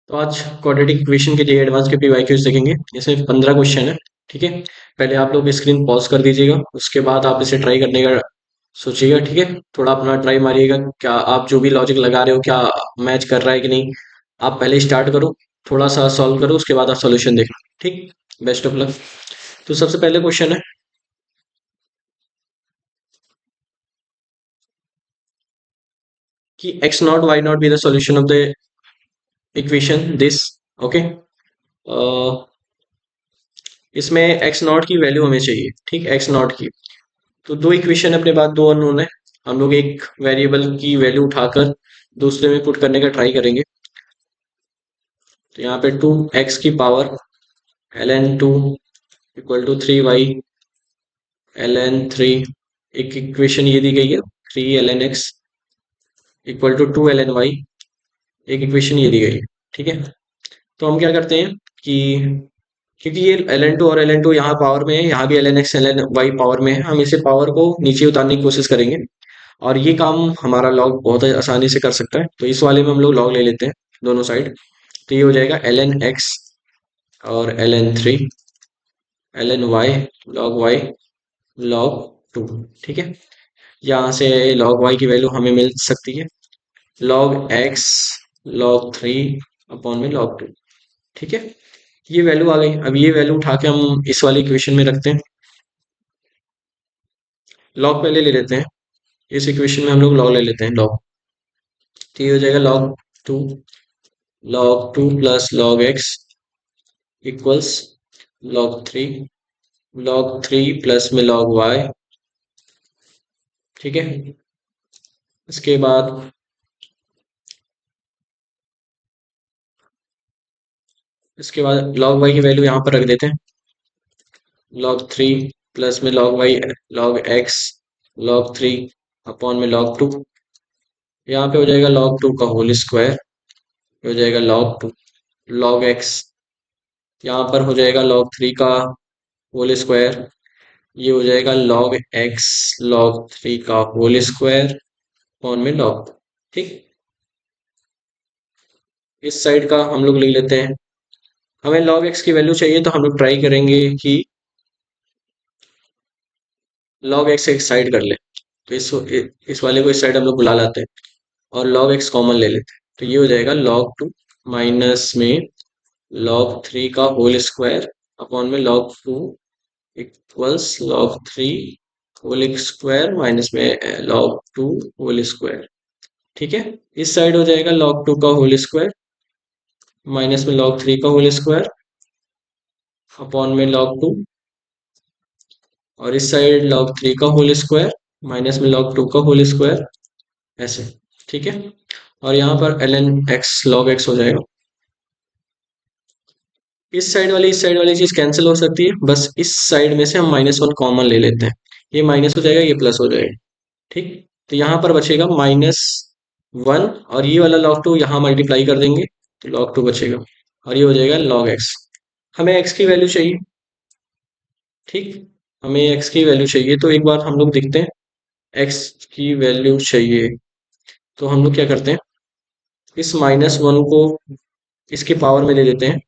तो आज quadratic equation के लिए एडवांस के पीवाईक्यूज देखेंगे। इसमें 15 क्वेश्चन है। ठीक है, पहले आप लोग स्क्रीन पॉज कर दीजिएगा, उसके बाद आप इसे ट्राई करने का सोचिएगा। ठीक है, थोड़ा अपना ट्राई मारिएगा, क्या आप जो भी लॉजिक लगा रहे हो क्या मैच कर रहा है कि नहीं। आप पहले स्टार्ट करो, थोड़ा सा सॉल्व करो, उसके बाद आप सॉल्यूशन देखना। ठीक, बेस्ट ऑफ लक। तो सबसे पहले क्वेश्चन है कि x naught y naught be the solution of the equation this. Okay, इसमें एक्स नॉट की वैल्यू हमें चाहिए। ठीक, एक्स नॉट की। तो दो इक्वेशन अपने पास, दो अननोन है। हम लोग एक वेरिएबल की वैल्यू उठाकर दूसरे में पुट करने का ट्राई करेंगे। तो यहाँ पे 2x की power ln 2 equal to 3y ln 3। एक इक्वेशन ये दी गई है 3 ln x equal to 2 ln y। एक इक्वेशन ये दी गई है। ठीक है, तो हम क्या करते हैं कि क्योंकि ये ln 2 और ln 2 यहाँ पावर में है, यहाँ भी ln x ln y power में है, हम इसे पावर को नीचे उतारने की कोशिश करेंगे। और ये काम हमारा लॉग बहुत आसानी से कर सकता है। तो इस वाले में हम लोग लॉग ले लेते हैं दोनों साइड। तो ये हो जाएगा ln x और ln 3 ln y log y log 2। ठीक है, यहाँ से log y की वैल्यू हमें मिल सकती है log x log 3 अपॉन में log 2। ठीक है, ये वैल्यू आ गई। अब ये वैल्यू उठा के हम इस वाली इक्वेशन में रखते हैं। लॉग पहले ले लेते हैं, इस इक्वेशन में हम लोग लॉग ले लेते हैं लॉग। तो ये हो जाएगा log 2 plus log x equals log 3 plus में log y। ठीक है, इसके बाद log y की वैल्यू यहाँ पर रख देते हैं log 3 प्लस में log y log x log 3 upon में log 2। यहाँ पे हो जाएगा log 2 का होल स्क्वायर, हो जाएगा log 2 log x। यहाँ पर हो जाएगा log 3 का होल स्क्वायर, ये हो जाएगा log x log 3 का होल स्क्वायर अपॉन में log 2। ठीक, इस साइड का हम लोग ले लेते हैं। हमें log x की वैल्यू चाहिए, तो हम लोग ट्राई करेंगे कि log x एक साइड कर ले। तो इस वाले को इस साइड हम लोग बुला लाते हैं और log x कॉमन ले लेते हैं। तो ये हो जाएगा log 2 माइनस में log 3 का होल स्क्वायर अपॉन में log 2 equals log 3 whole square minus में log 2 होल स्क्वायर। ठीक है, इस साइड हो जाएगा log 2 का होल स्क्वायर माइनस में log 3 का होल स्क्वायर अपॉन में log 2, और इस साइड log 3 का होल स्क्वायर माइनस में log 2 का होल स्क्वायर, ऐसे। ठीक है, और यहाँ पर ln x log x हो जाएगा। इस साइड वाली चीज कैंसिल हो सकती है, बस इस साइड में से हम -1 कॉमन ले लेते हैं। ये माइनस हो जाएगा, ये प्लस हो जाएगा। ठीक, तो यहाँ पर बचेगा -1, और ये वाला log 2 यहाँ मल्टीप्लाई कर देंगे तो log 2 बचेगा, और ये हो जाएगा log x। हमें x की वैल्यू चाहिए। ठीक, हमें x की वैल्यू चाहिए, तो एक बार हम लोग देखते हैं x की वैल्यू चाहिए। तो हम लोग क्या करते हैं, इस -1 को इसके पावर में ले लेते हैं,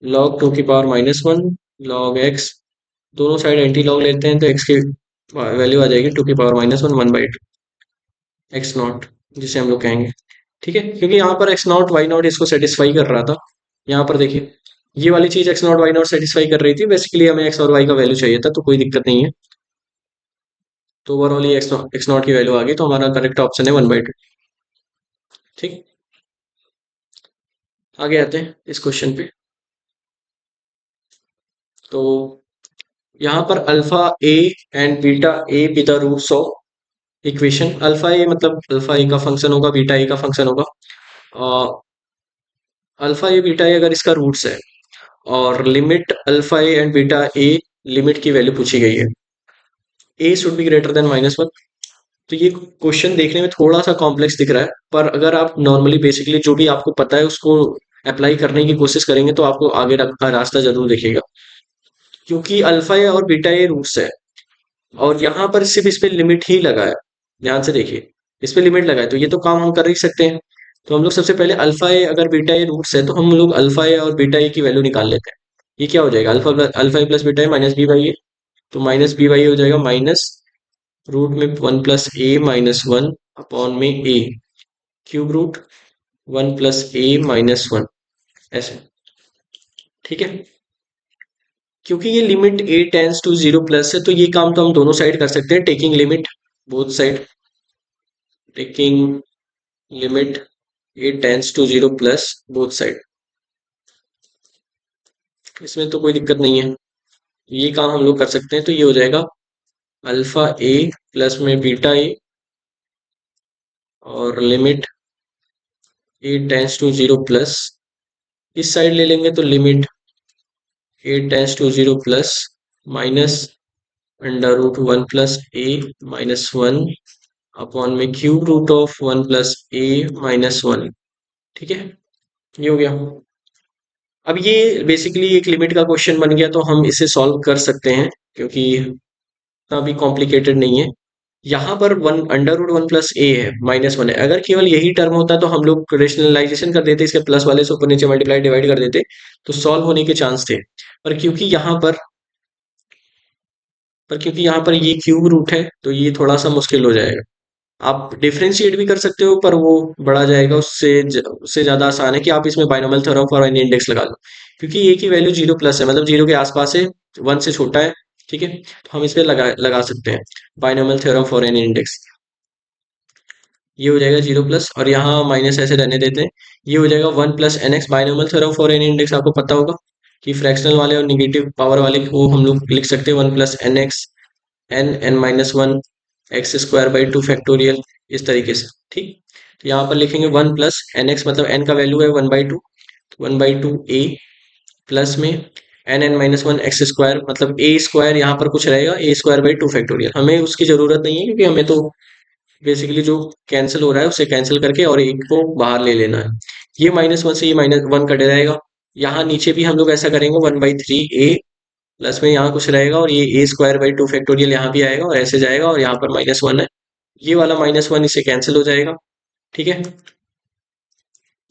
log 2 की पावर -1 log x, दोनों साइड एंटी लॉग लेते हैं, तो x की वैल्यू आ जाएगी 2 की पावर -1 1/2 एक्स नॉट, जिसे हम लोग कहेंगे। ठीक है, क्योंकि यहाँ पर एक्स नॉट वाई नॉट इसको सेटिस्फाई कर रहा था। यहाँ पर देखिए, ये वाली चीज x naught y naught satisfy कर रही थी। बेसिकली हमें एक्स और वाई का वैल्यू चाहिए था, तो कोई दिक्कत नहीं है। तो ओवरऑल ये एक्स नॉट की वैल्यू आ गई, तो हमारा करेक्ट ऑप्शन है 1/2। ठीक, आगे आते हैं इस क्वेश्चन पे। तो यहाँ पर alpha A and beta A be the roots of equation. Alpha A मतलब अल्फा ए का फंक्शन होगा, बीटा ए का फंक्शन होगा। अल्फा ए बीटा ए अगर इसका रूट्स है, और limit alpha A and beta A, limit की वैल्यू पूछी गई है, ए शुड बी ग्रेटर देन -1। तो ये क्वेश्चन देखने में थोड़ा सा कॉम्प्लेक्स दिख रहा है, पर अगर आप नॉर्मली बेसिकली जो भी आपको पता है उसको अप्लाई करने की कोशिश करेंगे, तो आपको आगे का रास्ता जरूर दिखेगा। क्योंकि अल्फा ए और बीटा ए रूट्स है, और यहाँ पर सिर्फ इस पे लिमिट ही लगा है। ध्यान से देखिए, इस पे लिमिट लगा है, तो ये तो काम हम कर ही सकते हैं। तो हम लोग सबसे पहले अल्फा ए अगर बीटा ए रूट्स है तो हम लोग अल्फा ए और बीटा ए की वैल्यू निकाल लेते हैं। ये क्या हो जाएगा, alpha A plus beta A minus B by A. तो माइनस बी बाई ए हो जाएगा माइनस रूट में one plus A minus one upon में A cube root one plus A minus one, ऐसे। ठीक है, क्योंकि ये limit A tends to zero plus है तो ये काम तो हम दोनों साइड कर सकते हैं, taking limit both side, taking limit A tends to zero plus both side, इसमें तो कोई दिक्कत नहीं है। ये काम हम लोग कर सकते हैं, तो ये हो जाएगा अल्फा ए प्लस में बीटा ए और limit A tends to zero plus, इस साइड ले लेंगे तो limit A tends to zero plus minus under root one plus A minus one upon में cube root of one plus A minus one. ठीक है, ये हो गया। अब ये बेसिकली एक लिमिट का क्वेश्चन बन गया, तो हम इसे सॉल्व कर सकते हैं क्योंकि इतना भी कॉम्प्लिकेटेड नहीं है। यहाँ पर one under root one plus A है माइनस वन है, अगर केवल यही टर्म होता तो हम लोग रेशनलाइजेशन कर देते, इसके प्लस वाले से ऊपर नीचे मल्टीप्लाई डिवाइड कर देते तो सॉल्व होने के चांस थे। पर क्योंकि यहाँ पर ये क्यूब रूट है तो ये थोड़ा सा मुश्किल हो जाएगा। आप डिफरेंशिएट भी कर सकते हो पर वो बढ़ा जाएगा, उससे ज्यादा आसान है कि आप इसमें binomial theorem for any index लगा लो, क्योंकि ए की वैल्यू जीरो प्लस है मतलब जीरो के आसपास है, वन से छोटा है। ठीक है, तो हम इस पे लगा लगा सकते हैं binomial theorem for any index. ये हो जाएगा जीरो प्लस और यहाँ माइनस ऐसे रहने देते हैं। ये हो जाएगा one plus N x, binomial theorem for any index आपको पता होगा कि फ्रैक्शनल वाले और निगेटिव पावर वाले को हम लोग लिख सकते हैं one plus N X N N minus one X square by two factorial, इस तरीके से। ठीक, तो यहाँ पर लिखेंगे वन प्लस एन एक्स मतलब एन का वैल्यू है one by two A plus में N minus one X square मतलब ए स्क्वायर, यहाँ पर कुछ रहेगा A square by two factorial, हमें उसकी जरूरत नहीं है क्योंकि हमें तो बेसिकली जो कैंसिल हो रहा है उसे कैंसिल करके और एक को बाहर ले लेना है। ये माइनस वन से ये माइनस वन कट जाएगा। यहाँ नीचे भी हम लोग ऐसा करेंगे one by three A plus में यहाँ कुछ रहेगा और ये ए स्क्वायर बाई टू फैक्टोरियल यहाँ भी आएगा और ऐसे जाएगा और यहाँ पर माइनस वन है, ये वाला माइनस वन इससे कैंसिल हो जाएगा। ठीक है,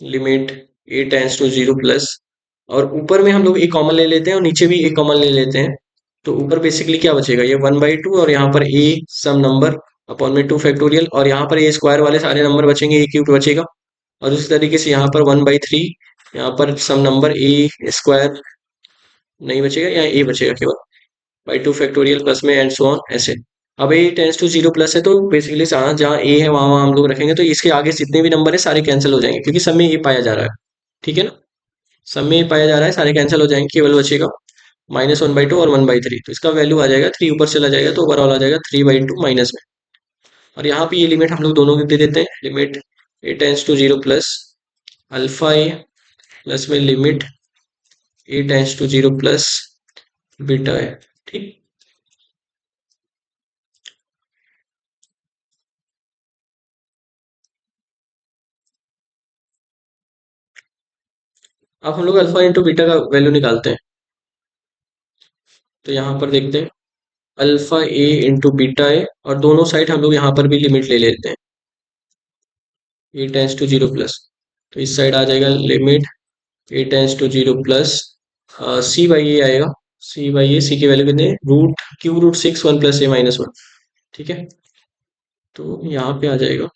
limit A tends to zero plus और ऊपर में हम लोग ए कॉमन ले लेते हैं और नीचे भी ए कॉमन ले लेते हैं, तो ऊपर बेसिकली क्या बचेगा ये वन बाई टू और यहाँ पर ए सम नंबर अपॉन में टू फैक्टोरियल और यहाँ पर ए स्क्वायर वाले सारे नंबर बचेंगे, ए क्यूब बचेगा। और उसी तरीके से यहाँ पर वन बाई थ्री, यहाँ पर सम नंबर ए स्क्वायर नहीं बचेगा, यहाँ ए बचेगा केवल बाई टू फैक्टोरियल प्लस में एंड सो ऑन ऐसे। अब ए टेंस टू जीरो प्लस है तो बेसिकली जहाँ जहाँ ए है वहां वहां हम लोग रखेंगे तो इसके आगे जितने भी नंबर है सारे कैंसिल हो जाएंगे क्योंकि सब में ए पाया जा रहा है। ठीक है ना, सब में ए पाया जा रहा है, सारे कैंसिल हो जाएंगे, केवल बचेगा माइनस वन बाई टू और वन बाई थ्री, तो इसका वैल्यू आ जाएगा थ्री, ऊपर चला जाएगा तो ओवरऑल आ जाएगा थ्री बाई टू माइनस में। और यहाँ पे ये लिमिट हम लोग दोनों की दे देते हैं, limit A tends to zero plus alpha A plus में limit A tends to zero plus beta है। ठीक, अब हम लोग अल्फा इंटू बीटा का वैल्यू निकालते हैं, तो यहाँ पर देखते हैं alpha A into beta A और दोनों साइड हम लोग यहाँ पर भी लिमिट ले लेते हैं A tends to zero plus, तो इस साइड आ जाएगा limit A tends to zero plus C by A आएगा, सी बाई ए, सी की वैल्यू कितने root cube root six one plus A minus one. ठीक है, तो यहाँ पे आ जाएगा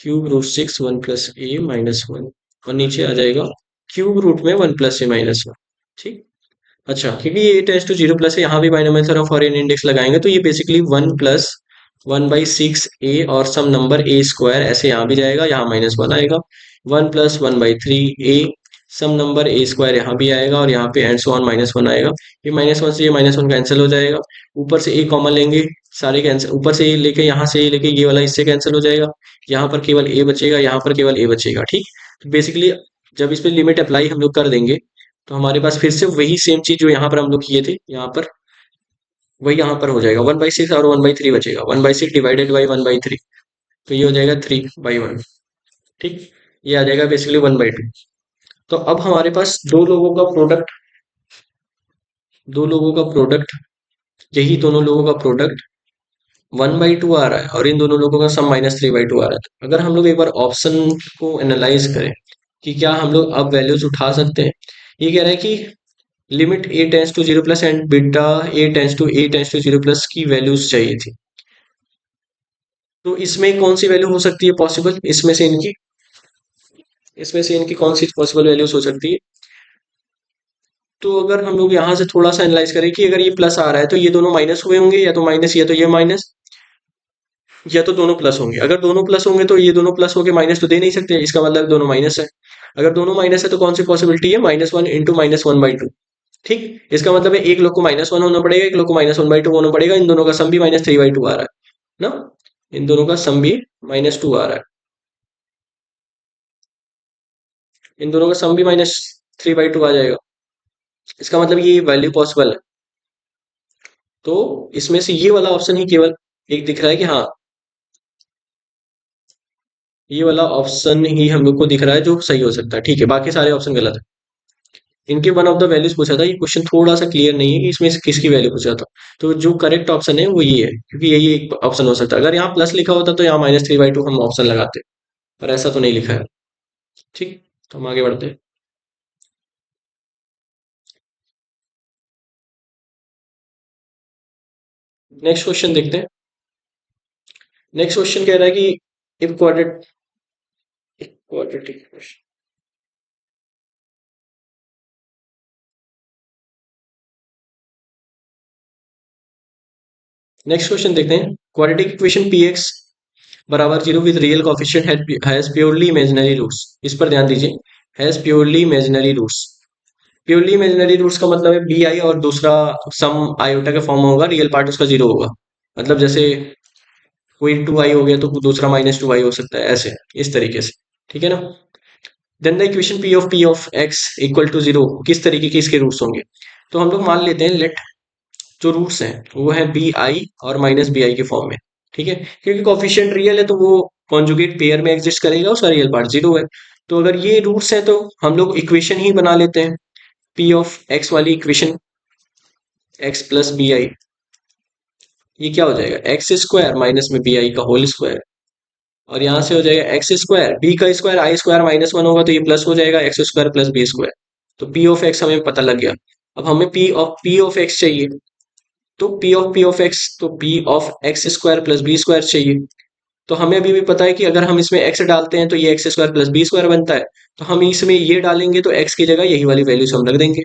cube root six one plus A minus one और नीचे आ जाएगा क्यूब रूट में one plus A minus one. ठीक, अच्छा क्योंकि ये टेंस टू जीरो प्लस है यहाँ भी binomial theorem for N index लगाएंगे तो ये basically one plus one by six A और सम नंबर ए स्क्वायर ऐसे यहाँ भी जाएगा, यहाँ माइनस वन आएगा, one plus one by three a some number a square यहाँ भी आएगा और यहाँ पे and so on minus one आएगा। ये माइनस वन से ये माइनस वन कैंसिल हो जाएगा, ऊपर से ए कॉमन लेंगे, सारे कैंसिल, ऊपर से ए लेके यहाँ से ए लेके ये वाला इससे कैंसिल हो जाएगा, यहाँ पर केवल ए बचेगा, यहाँ पर केवल ए बचेगा। ठीक, तो बेसिकली जब इस पे लिमिट अप्लाई हम लोग कर देंगे तो हमारे पास फिर से वही सेम चीज जो यहाँ पर हम लोग किए थे, यहाँ पर वही यहाँ पर हो जाएगा, वन बाई सिक्स और वन बाई थ्री बचेगा, one by six divided by one by three, तो ये हो जाएगा थ्री बाई वन। ठीक, ये आ जाएगा बेसिकली वन बाई टू। तो अब हमारे पास दो लोगों का प्रोडक्ट, यही दोनों लोगों का प्रोडक्ट 1/2 आ रहा है और इन दोनों लोगों का सम -3/2 आ रहा है। अगर हम लोग एक बार ऑप्शन को एनालाइज करें कि क्या हम लोग अब वैल्यूज उठा सकते हैं। ये कह रहा है कि limit a tends to 0 plus and beta a tends to 0 plus की वैल्यूज चाहिए थी। तो इसमें कौन सी वैल्यू हो सकती है पॉसिबल, इसमें से इनकी कौन सी पॉसिबल वैल्यूज हो सकती है। तो अगर हम लोग यहाँ से थोड़ा सा एनालाइज करें कि अगर ये प्लस आ रहा है तो ये दोनों माइनस हुए होंगे, या तो माइनस या तो ये माइनस, या तो दोनों प्लस होंगे। अगर दोनों प्लस होंगे तो ये दोनों प्लस होके माइनस तो दे नहीं सकते, इसका मतलब दोनों माइनस है। अगर दोनों माइनस है तो कौन सी पॉसिबिलिटी है, -1 इंटू -1/2। ठीक, इसका मतलब है एक लोग को -1 होना पड़ेगा, एक लोग को -1/2 होना पड़ेगा, इन दोनों का सम भी -3/2 आ रहा है ना। इन दोनों का सम भी -2 आ रहा है, इन दोनों का सम भी -3/2 आ जाएगा। इसका मतलब ये वैल्यू पॉसिबल है। तो इसमें से ये वाला ऑप्शन ही केवल एक दिख रहा है कि हाँ, ये वाला ऑप्शन ही हम लोग को दिख रहा है जो सही हो सकता है। ठीक है, बाकी सारे ऑप्शन गलत है। इनके वन ऑफ द वैल्यूज पूछा था, ये क्वेश्चन थोड़ा सा क्लियर नहीं है कि इसमें से किसकी वैल्यू पूछा था। तो जो करेक्ट ऑप्शन है वो ये है, क्योंकि यही एक ऑप्शन हो सकता है। अगर यहाँ प्लस लिखा होता तो यहाँ -3/2 हम ऑप्शन लगाते, पर ऐसा तो नहीं लिखा है। ठीक, तो हम आगे बढ़ते हैं। नेक्स्ट क्वेश्चन देखते हैं। नेक्स्ट क्वेश्चन कह रहा है कि इफ क्वाड्रेटिक नेक्स्ट क्वेश्चन देखते हैं। क्वाड्रेटिक इक्वेशन पी एक्स बराबर 0 with real coefficient has purely imaginary roots. इस पर ध्यान दीजिए, has purely imaginary roots. Purely imaginary roots का मतलब है बी आई और दूसरा सम आयोटा के फॉर्म में होगा, रियल पार्ट उसका 0 होगा। मतलब जैसे कोई 2i हो गया तो दूसरा -2i हो सकता है, ऐसे इस तरीके से। ठीक है ना। Then the equation p of x equal to 0 किस तरीके के इसके रूट्स होंगे। तो हम लोग मान लेते हैं, लेट जो रूट्स हैं वो है बी आई और -bi के फॉर्म में। ठीक है, क्योंकि कोफिशिएंट रियल है तो वो कॉन्जुगेट पेयर में एग्जिस्ट करेगा, उसका रियल पार्ट 0 है। तो अगर ये रूट्स हैं तो हम लोग इक्वेशन ही बना लेते हैं। पी ऑफ एक्स वाली equation, x plus b i, ये क्या हो जाएगा, एक्स स्क्वायर माइनस में बी आई का होल स्क्वायर। और यहाँ से हो जाएगा एक्स स्क्वायर, बी का स्क्वायर आई स्क्वायर -1 होगा तो ये प्लस हो जाएगा x square plus b square. तो पी ऑफ एक्स हमें पता लग गया। अब हमें पी ऑफ एक्स चाहिए। तो पी ऑफ एक्स, तो p of x square plus b square चाहिए। तो हमें अभी भी पता है कि अगर हम इसमें एक्स डालते हैं तो ये x square plus b square बनता है। तो हम इसमें ये डालेंगे तो एक्स की जगह यही वाली वैल्यूज हम रख देंगे।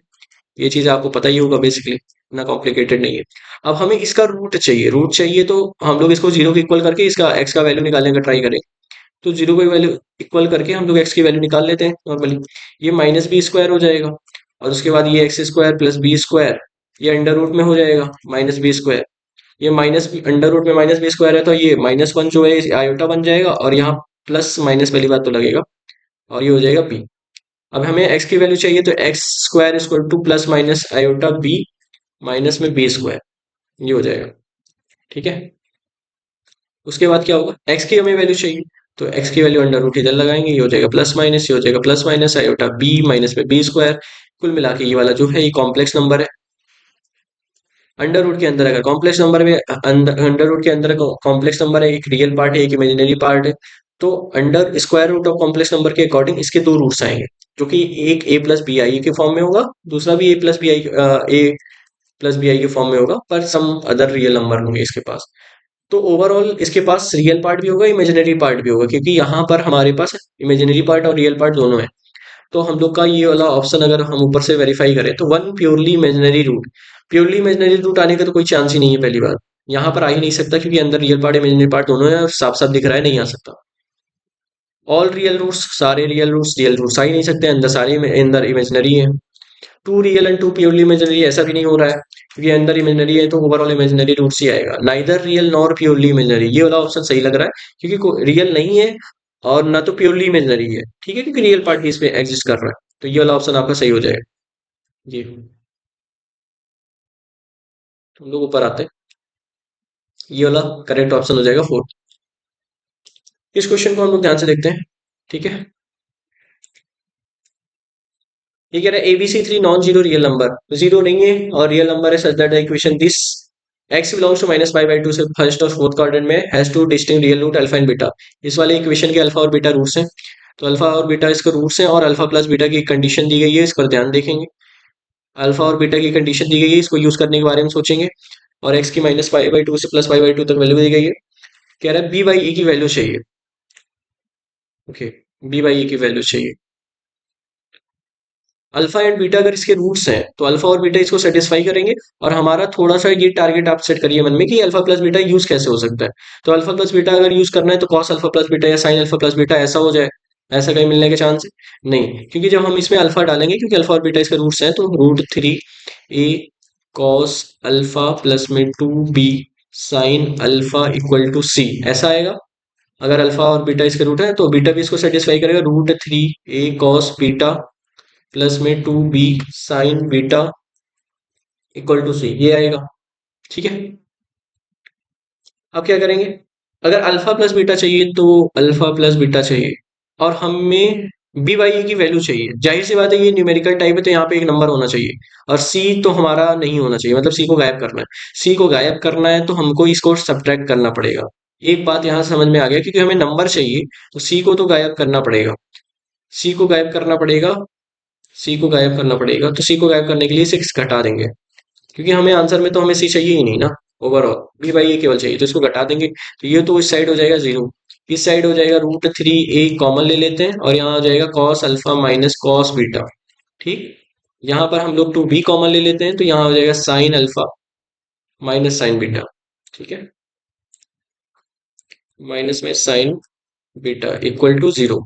ये चीज आपको पता ही होगा बेसिकली, ना कॉम्प्लिकेटेड नहीं है। अब हमें इसका रूट चाहिए तो हम लोग इसको 0 के इक्वल करके इसका एक्स का वैल्यू निकालने का ट्राई करें। तो 0 की वैल्यू इक्वल करके हम लोग एक्स की वैल्यू निकाल लेते हैं नॉर्मली। ये -b² हो जाएगा, और उसके बाद ये x square plus b square, ये अंडर रूट में हो जाएगा -b²। ये माइनस अंडर रूट में -b² है तो ये -1 जो है आयोटा बन जाएगा, और यहाँ प्लस माइनस वाली बात तो लगेगा, और ये हो जाएगा b। अब हमें x की वैल्यू चाहिए तो x² equal two plus minus iota b minus में b², ये हो जाएगा। ठीक है, उसके बाद क्या होगा, x की हमें वैल्यू चाहिए तो x की वैल्यू अंडर रूट इधर लगाएंगे, ये हो जाएगा प्लस माइनस, ये हो जाएगा plus minus iota b minus में b²। कुल मिला के ये वाला जो है ये कॉम्प्लेक्स नंबर है। अंडर रूट के अंदर अगर कॉम्प्लेक्स नंबर में अंडर रूट के अंदर कॉम्प्लेक्स नंबर है, एक रियल पार्ट है एक इमेजिनरी पार्ट है। तो under square root of complex number के अकॉर्डिंग इसके दो रूट्स आएंगे, जो कि एक a प्लस बी आई के फॉर्म में होगा, दूसरा भी a प्लस बी आई के फॉर्म में होगा, पर सम अदर रियल नंबर होंगे इसके पास। तो ओवरऑल इसके पास रियल पार्ट भी होगा इमेजिनरी पार्ट भी होगा, क्योंकि यहाँ पर हमारे पास इमेजिनरी पार्ट और रियल पार्ट दोनों है। तो हम लोग का ये वाला ऑप्शन अगर हम ऊपर से वेरीफाई करें तो वन प्योरली इमेजिनरी रूट आने का तो कोई चांस ही नहीं है। पहली बात, यहाँ पर आ ही नहीं सकता क्योंकि अंदर रियल पार्ट इमेजिनरी पार्ट दोनों है, और साफ साफ दिख रहा है नहीं आ सकता। ऑल रियल रूट्स, सारे रियल रूट्स आ ही नहीं सकते, अंदर सारे अंदर इमेजिनरी है। Two real and two purely imaginary ऐसा भी नहीं हो रहा है, क्योंकि अंदर इमेजिनरी है तो ओवरऑल इमेजिनरी रूट्स ही आएगा। Neither real nor purely imaginary, ये वाला ऑप्शन सही लग रहा है, क्योंकि रियल नहीं है और ना तो प्योरली इमेजिनरी है। ठीक है, क्योंकि रियल पार्ट भी इसमें एग्जिस्ट कर रहा है, तो ये वाला ऑप्शन आपका सही हो जाएगा। जी, तो हम लोग ऊपर आते हैं। ये वाला करेक्ट ऑप्शन हो जाएगा 4। इस क्वेश्चन को हम लोग ध्यान से देखते हैं। ठीक है, ये कह रहा है ABC3 non zero real number, zero नहीं है और रियल नंबर है, such that the equation this X belongs to -π/2 से फर्स्ट और फोर्थ क्वाड्रेंट में has two distinct real root alpha and beta. इस वाले इक्वेशन के अल्फा और बीटा रूट्स हैं। तो अल्फा और बीटा इसके रूट्स हैं और अल्फा प्लस बीटा की कंडीशन दी गई है, इस पर ध्यान देखेंगे। अल्फा और बीटा की कंडीशन दी गई है, इसको यूज करने के बारे में सोचेंगे। और एक्स की -π/2 से +π/2 तक वैल्यू दी गई है। कह रहा है बी बाई ई की वैल्यू चाहिए। ओके, बी बाई ई की वैल्यू चाहिए। अल्फा एंड बीटा अगर इसके रूट्स हैं तो अल्फा और बीटा इसको सेटिस्फाई करेंगे। और हमारा थोड़ा सा ये टारगेट आप सेट करिए मन में कि अल्फा प्लस बीटा यूज कैसे हो सकता है। तो अल्फा प्लस बीटा अगर यूज करना है तो कॉस अल्फा प्लस बीटा या साइन अल्फा प्लस बीटा ऐसा हो जाए। ऐसा कहीं मिलने के चांस है नहीं, क्योंकि जब हम इसमें अल्फा डालेंगे, क्योंकि अल्फा और बीटा इसके रूट्स हैं, तो √3 a कॉस अल्फा प्लस में 2b sine alpha equal to c ऐसा आएगा। अगर अल्फा और बीटा इसके रूट है तो बीटा भी इसको सेटिस्फाई करेगा। √3 a कॉस बीटा प्लस में 2b sine beta equal to C, ये आएगा। ठीक है, अब क्या करेंगे। अगर अल्फा प्लस बीटा चाहिए तो अल्फा प्लस बीटा चाहिए, और हमें बी बाई ए की वैल्यू चाहिए। जाहिर सी बात है ये न्यूमेरिकल टाइप है तो यहाँ पे एक नंबर होना चाहिए। और सी तो हमारा नहीं होना चाहिए, मतलब सी को गायब करना है। सी को गायब करना है तो हमको इसको सब्ट्रैक्ट करना पड़ेगा। एक बात यहाँ समझ में आ गया, क्योंकि हमें नंबर चाहिए तो सी को तो गायब करना पड़ेगा। सी को गायब करना पड़ेगा। सी को गायब करना पड़ेगा, तो सी को गायब करने के लिए 6 घटा देंगे, क्योंकि हमें आंसर में तो हमें सी चाहिए ही नहीं ना। ओवरऑल बी बाई ए केवल चाहिए, तो इसको घटा देंगे। तो ये तो इस साइड हो जाएगा 0, इस साइड हो जाएगा √3 a कॉमन ले लेते हैं और यहाँ हो जाएगा cos alpha minus cos beta. ठीक, यहाँ पर हम लोग 2b कॉमन ले लेते हैं तो यहाँ हो जाएगा sine alpha minus sign beta. ठीक है, माइनस में साइन बीटा इक्वल टू 0।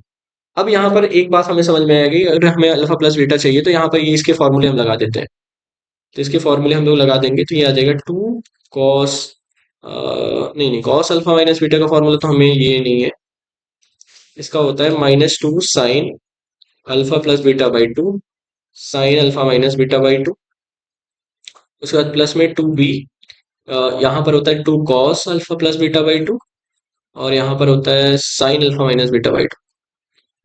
अब यहाँ पर एक बात हमें समझ में आएगी, अगर हमें अल्फा प्लस बीटा चाहिए तो यहाँ पर ये इसके फॉर्मूले हम लगा देते हैं। तो इसके फॉर्मूले हम लोग लगा देंगे तो ये आ जाएगा 2 कॉस, नहीं नहीं, कॉस अल्फा माइनस बीटा का फॉर्मूला तो हमें ये नहीं है। इसका होता है -2 sine alpha plus beta by 2 sine alpha minus beta by 2। उसके बाद प्लस में 2b, यहाँ पर होता है 2 cos alpha plus beta by 2, और यहाँ पर होता है sine alpha minus beta by 2।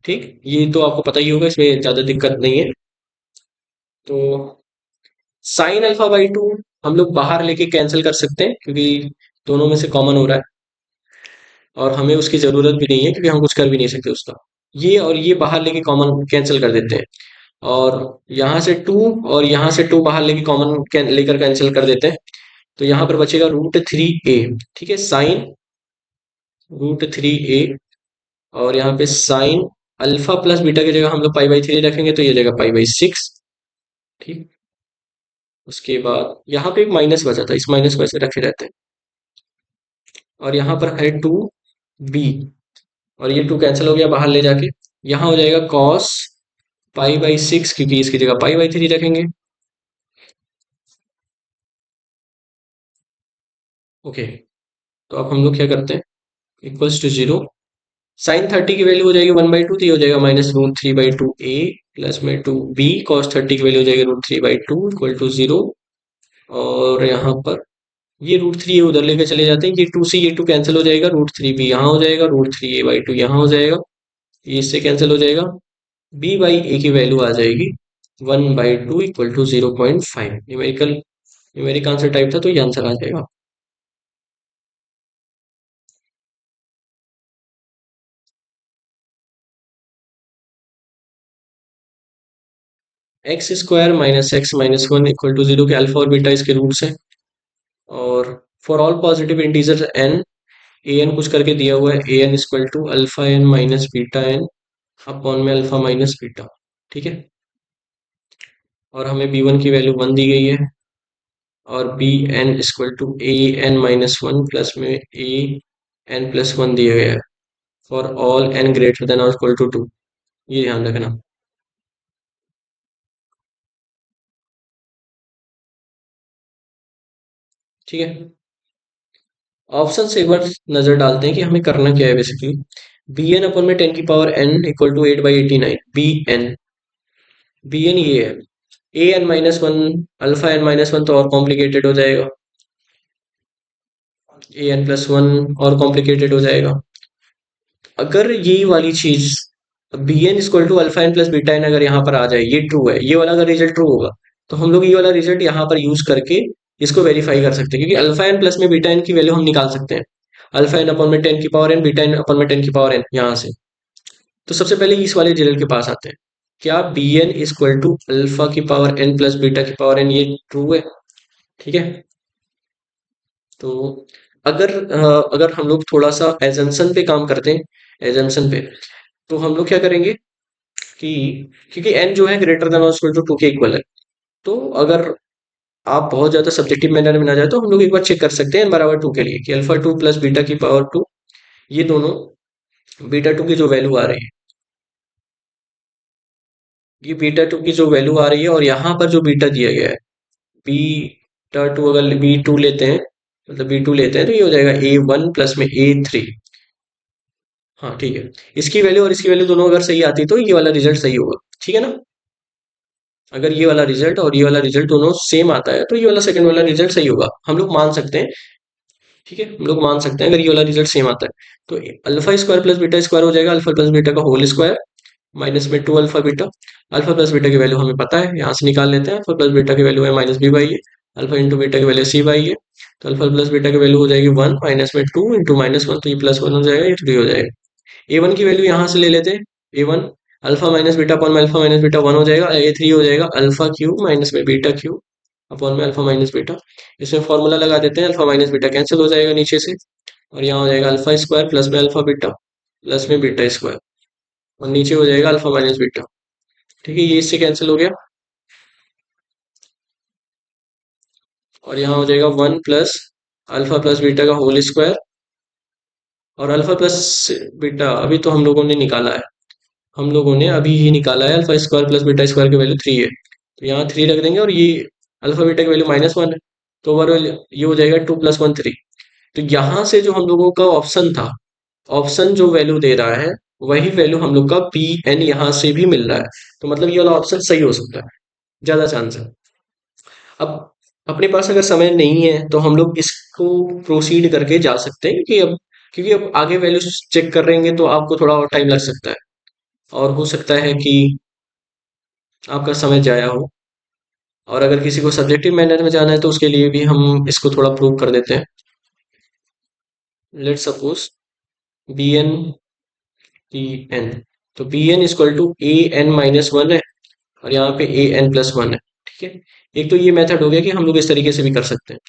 ठीक, ये तो आपको पता ही होगा, इसमें ज़्यादा दिक्कत नहीं है। तो साइन अल्फा बाई 2 हम लोग बाहर लेके कैंसिल कर सकते हैं, क्योंकि दोनों में से कॉमन हो रहा है और हमें उसकी ज़रूरत भी नहीं है, क्योंकि हम कुछ कर भी नहीं सकते उसका। ये और ये बाहर लेके कॉमन कैंसिल कर देते हैं, और यहाँ से 2 और यहाँ से 2 बाहर लेके कॉमन लेकर कैंसिल कर देते हैं। तो यहाँ पर बचेगा √3a। ठीक है, साइन √3a, और यहाँ पे साइन अल्फा प्लस बीटा की जगह हम लोग π/3 रखेंगे तो ये जाएगा π/6। ठीक, उसके बाद यहाँ पे एक माइनस बचा था, इस माइनस को ऐसे रखे रहते हैं। और यहाँ पर है 2b, और ये 2 कैंसिल हो गया बाहर ले जाके। यहाँ हो जाएगा कॉस π/6, क्योंकि इसकी जगह π/3 रखेंगे। ओके, तो अब हम लोग क्या करते हैं, इक्वल्स टू 0। साइन 30 की वैल्यू हो जाएगी 1/2, तो ये हो जाएगा -√3/2a प्लस में 2b कॉस 30 की वैल्यू हो जाएगी √3/2 इक्वल टू 0। और यहाँ पर ये √3a उधर लेके चले जाते हैं, ये 2 से ये 2 कैंसिल हो जाएगा, √3b यहाँ हो जाएगा, √3a/2 यहाँ हो जाएगा, ये इससे कैंसिल हो जाएगा। b बाई ए की वैल्यू आ जाएगी 1/2 equal to 0.5। Numerical answer type था तो ये आंसर आ जाएगा। x² - x - 1 इक्वल टू 0 के अल्फा और बीटा इसके रूट्स हैं। और for all positive integer n, A N कुछ करके दिया हुआ है, A N equal to alpha N minus beta N upon में अल्फा माइनस बीटा। ठीक है, और हमें b1 की वैल्यू 1 दी गई है, और b N equal to a n - 1 plus में a n+1 दिया गया है for all n greater than और इक्वल टू 2। ये ध्यान रखना। ठीक है, ऑप्शन से एक बार नजर डालते हैं कि हमें करना क्या है बेसिकली। बी एन अपन में 10⁻n equal to 8/89, B N ये है। a n-1 अल्फा n-1 तो और कॉम्प्लिकेटेड हो जाएगा, an+1 और कॉम्प्लिकेटेड हो जाएगा। अगर यही वाली चीज b N equal to alpha N plus beta n अगर यहाँ पर आ जाए, ये ट्रू है, ये वाला अगर रिजल्ट ट्रू होगा, तो हम लोग ये वाला रिजल्ट यहाँ पर यूज करके इसको वेरीफाई कर सकते हैं, क्योंकि अल्फा एन प्लस में बीटा एन की वैल्यू हम निकाल सकते हैं। अल्फा एन अपॉन में 10 की power n, beta N upon में 10 की पावर एन, यहाँ से। तो सबसे पहले इस वाले रिजल्ट के पास आते हैं। क्या b N equal to alpha की पावर एन प्लस बीटा की पावर एन, ये ट्रू है? ठीक है। तो अगर हम लोग थोड़ा सा एजम्पशन पे काम करते हैं, एजम्पशन पे, तो हम लोग क्या करेंगे कि क्योंकि एन जो है ग्रेटर देन और इक्वल टू 2 के इक्वल है, तो अगर आप बहुत ज्यादा सब्जेक्टिव मैनर में ना जाए तो हम लोग एक बार चेक कर सकते हैं एन बराबर 2 के लिए कि अल्फा 2 प्लस बीटा की पावर 2, ये दोनों बीटा 2 की जो वैल्यू आ रही है, ये बीटा 2 की जो वैल्यू आ रही है, और यहाँ पर जो बीटा दिया गया है, बीटा 2, अगर बी टू लेते हैं, मतलब बी टू लेते हैं, तो ये हो जाएगा A1 प्लस में A3। हाँ ठीक है। इसकी वैल्यू और इसकी वैल्यू दोनों अगर सही आती है तो ये वाला रिजल्ट सही होगा, ठीक है ना। अगर ये वाला रिजल्ट और ये वाला रिजल्ट दोनों सेम आता है तो ये वाला सेकंड वाला रिजल्ट सही होगा, हम लोग मान सकते हैं। ठीक है, हम लोग मान सकते हैं अगर ये वाला रिजल्ट सेम आता है तो alpha square plus beta square हो जाएगा, अल्फा प्लस बीटा का होल स्क्वायर माइनस में 2 alpha beta. Alpha plus beta की वैल्यू हमें पता है, यहाँ से निकाल लेते हैं। अल्फा प्लस बीटा की वैल्यू है minus B by A, alpha into beta की वैल्यू सी बाई ए। तो अल्फा प्लस बीटा की वैल्यू हो जाएगी 1 माइनस में 2 इंटू माइनस 1, तो ये प्लस 1 हो जाएगा, ये 3 हो जाएगा। ए वन की वैल्यू यहाँ से ले लेते हैं। A one alpha minus beta upon में अल्फा माइनस बीटा 1 हो जाएगा। ए थ्री हो जाएगा अल्फा क्यूब माइनस में बीटा क्यूब अपॉन में अल्फा माइनस बीटा। इसमें फॉर्मूला लगा देते हैं, अल्फा माइनस बीटा कैंसिल हो जाएगा नीचे से, और यहाँ हो जाएगा अल्फा स्क्वायर प्लस में अल्फा बीटा प्लस में बीटा स्क्वायर, और नीचे हो जाएगा अल्फा माइनस बीटा। ठीक है, ये इससे कैंसिल हो गया, और यहाँ हो जाएगा 1 प्लस अल्फा प्लस बीटा का होल स्क्वायर, और अल्फा प्लस बीटा अभी तो हम लोगों ने निकाला है, हम लोगों ने अभी ही निकाला है, alpha square plus beta square की वैल्यू 3 है, तो यहाँ 3 रख देंगे, और ये अल्फा बीटा की वैल्यू -1 है, तो ओवरऑल ये हो जाएगा 2 + 1 3। तो यहाँ से जो हम लोगों का ऑप्शन था, ऑप्शन जो वैल्यू दे रहा है वही वैल्यू हम लोग का पी एन यहाँ से भी मिल रहा है, तो मतलब ये वाला ऑप्शन सही हो सकता है, ज्यादा चांस है। अब अपने पास अगर समय नहीं है तो हम लोग इसको प्रोसीड करके जा सकते हैं, क्योंकि अब आगे वैल्यू चेक कर रहेंगे तो आपको थोड़ा और टाइम लग सकता है, और हो सकता है कि आपका समय जाया हो। और अगर किसी को सब्जेक्टिव मैनर में जाना है तो उसके लिए भी हम इसको थोड़ा प्रूव कर देते हैं। Let suppose B N T N, तो B N equal to A n-1 है, और यहाँ पे A n+1 है। ठीक है, एक तो ये मेथड हो गया कि हम लोग इस तरीके से भी कर सकते हैं,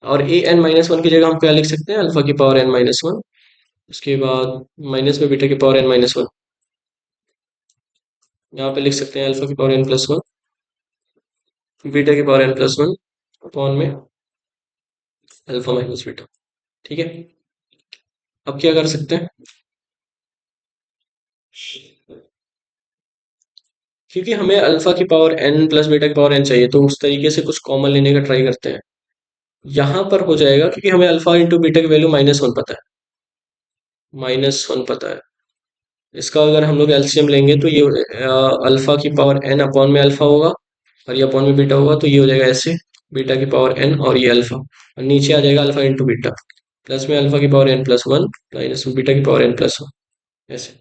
और A n-1 की जगह हम क्या लिख सकते हैं, अल्फा की पावर n-1, उसके बाद माइनस में बीटा की पावर n-1, यहाँ पे लिख सकते हैं अल्फा की पावर n+1, बीटा की पावर n+1 अपॉन में अल्फा माइनस बीटा। ठीक है, अब क्या कर सकते हैं, क्योंकि हमें अल्फा की पावर n प्लस बीटा की पावर n चाहिए, तो उस तरीके से कुछ कॉमन लेने का ट्राई करते हैं। यहाँ पर हो जाएगा, क्योंकि हमें अल्फा इंटू बीटा की वैल्यू -1 पता है, -1 पता है। इसका अगर हम लोग एलसीएम लेंगे तो ये अल्फा की पावर n अपॉन में अल्फा होगा, और ये अपॉन में बीटा होगा, तो ये हो जाएगा ऐसे, बीटा की पावर n और ये अल्फा, और नीचे आ जाएगा अल्फा इंटू बीटा प्लस में अल्फा की पावर n+1 माइनस बीटा की पावर n+1, ऐसे।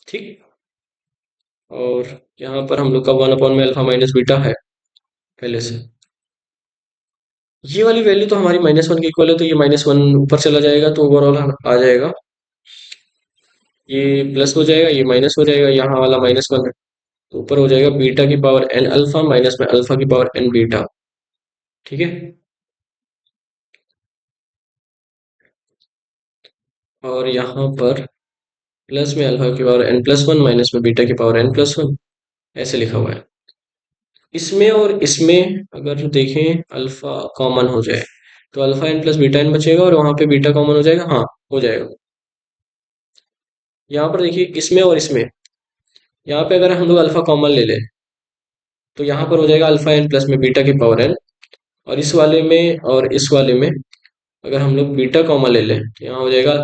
ठीक, और यहाँ पर हम लोग का 1 अपॉन में अल्फा माइनस बीटा है पहले से। ये वाली वैल्यू तो हमारी -1 के इक्वल है, तो ये -1 ऊपर चला जाएगा, तो ओवरऑल आ जाएगा, ये प्लस हो जाएगा, ये माइनस हो जाएगा, यहाँ वाला -1 है, तो ऊपर हो जाएगा बीटा की पावर n अल्फा माइनस में अल्फा की पावर n बीटा। ठीक है, और यहाँ पर प्लस में अल्फा की पावर n+1 माइनस में बीटा की पावर n+1, ऐसे लिखा हुआ है। इसमें और इसमें अगर देखें अल्फा कॉमन हो जाए तो alpha n plus beta n बचेगा, और वहां पे बीटा कॉमन हो जाएगा, हाँ हो जाएगा। यहाँ पर देखिए इसमें और इसमें, यहाँ पे अगर हम लोग अल्फा कॉमन ले लें तो यहाँ पर हो जाएगा अल्फा n प्लस में बीटा की पावर n, और इस वाले में और इस वाले में अगर हम लोग बीटा कॉमन ले लें तो यहाँ हो जाएगा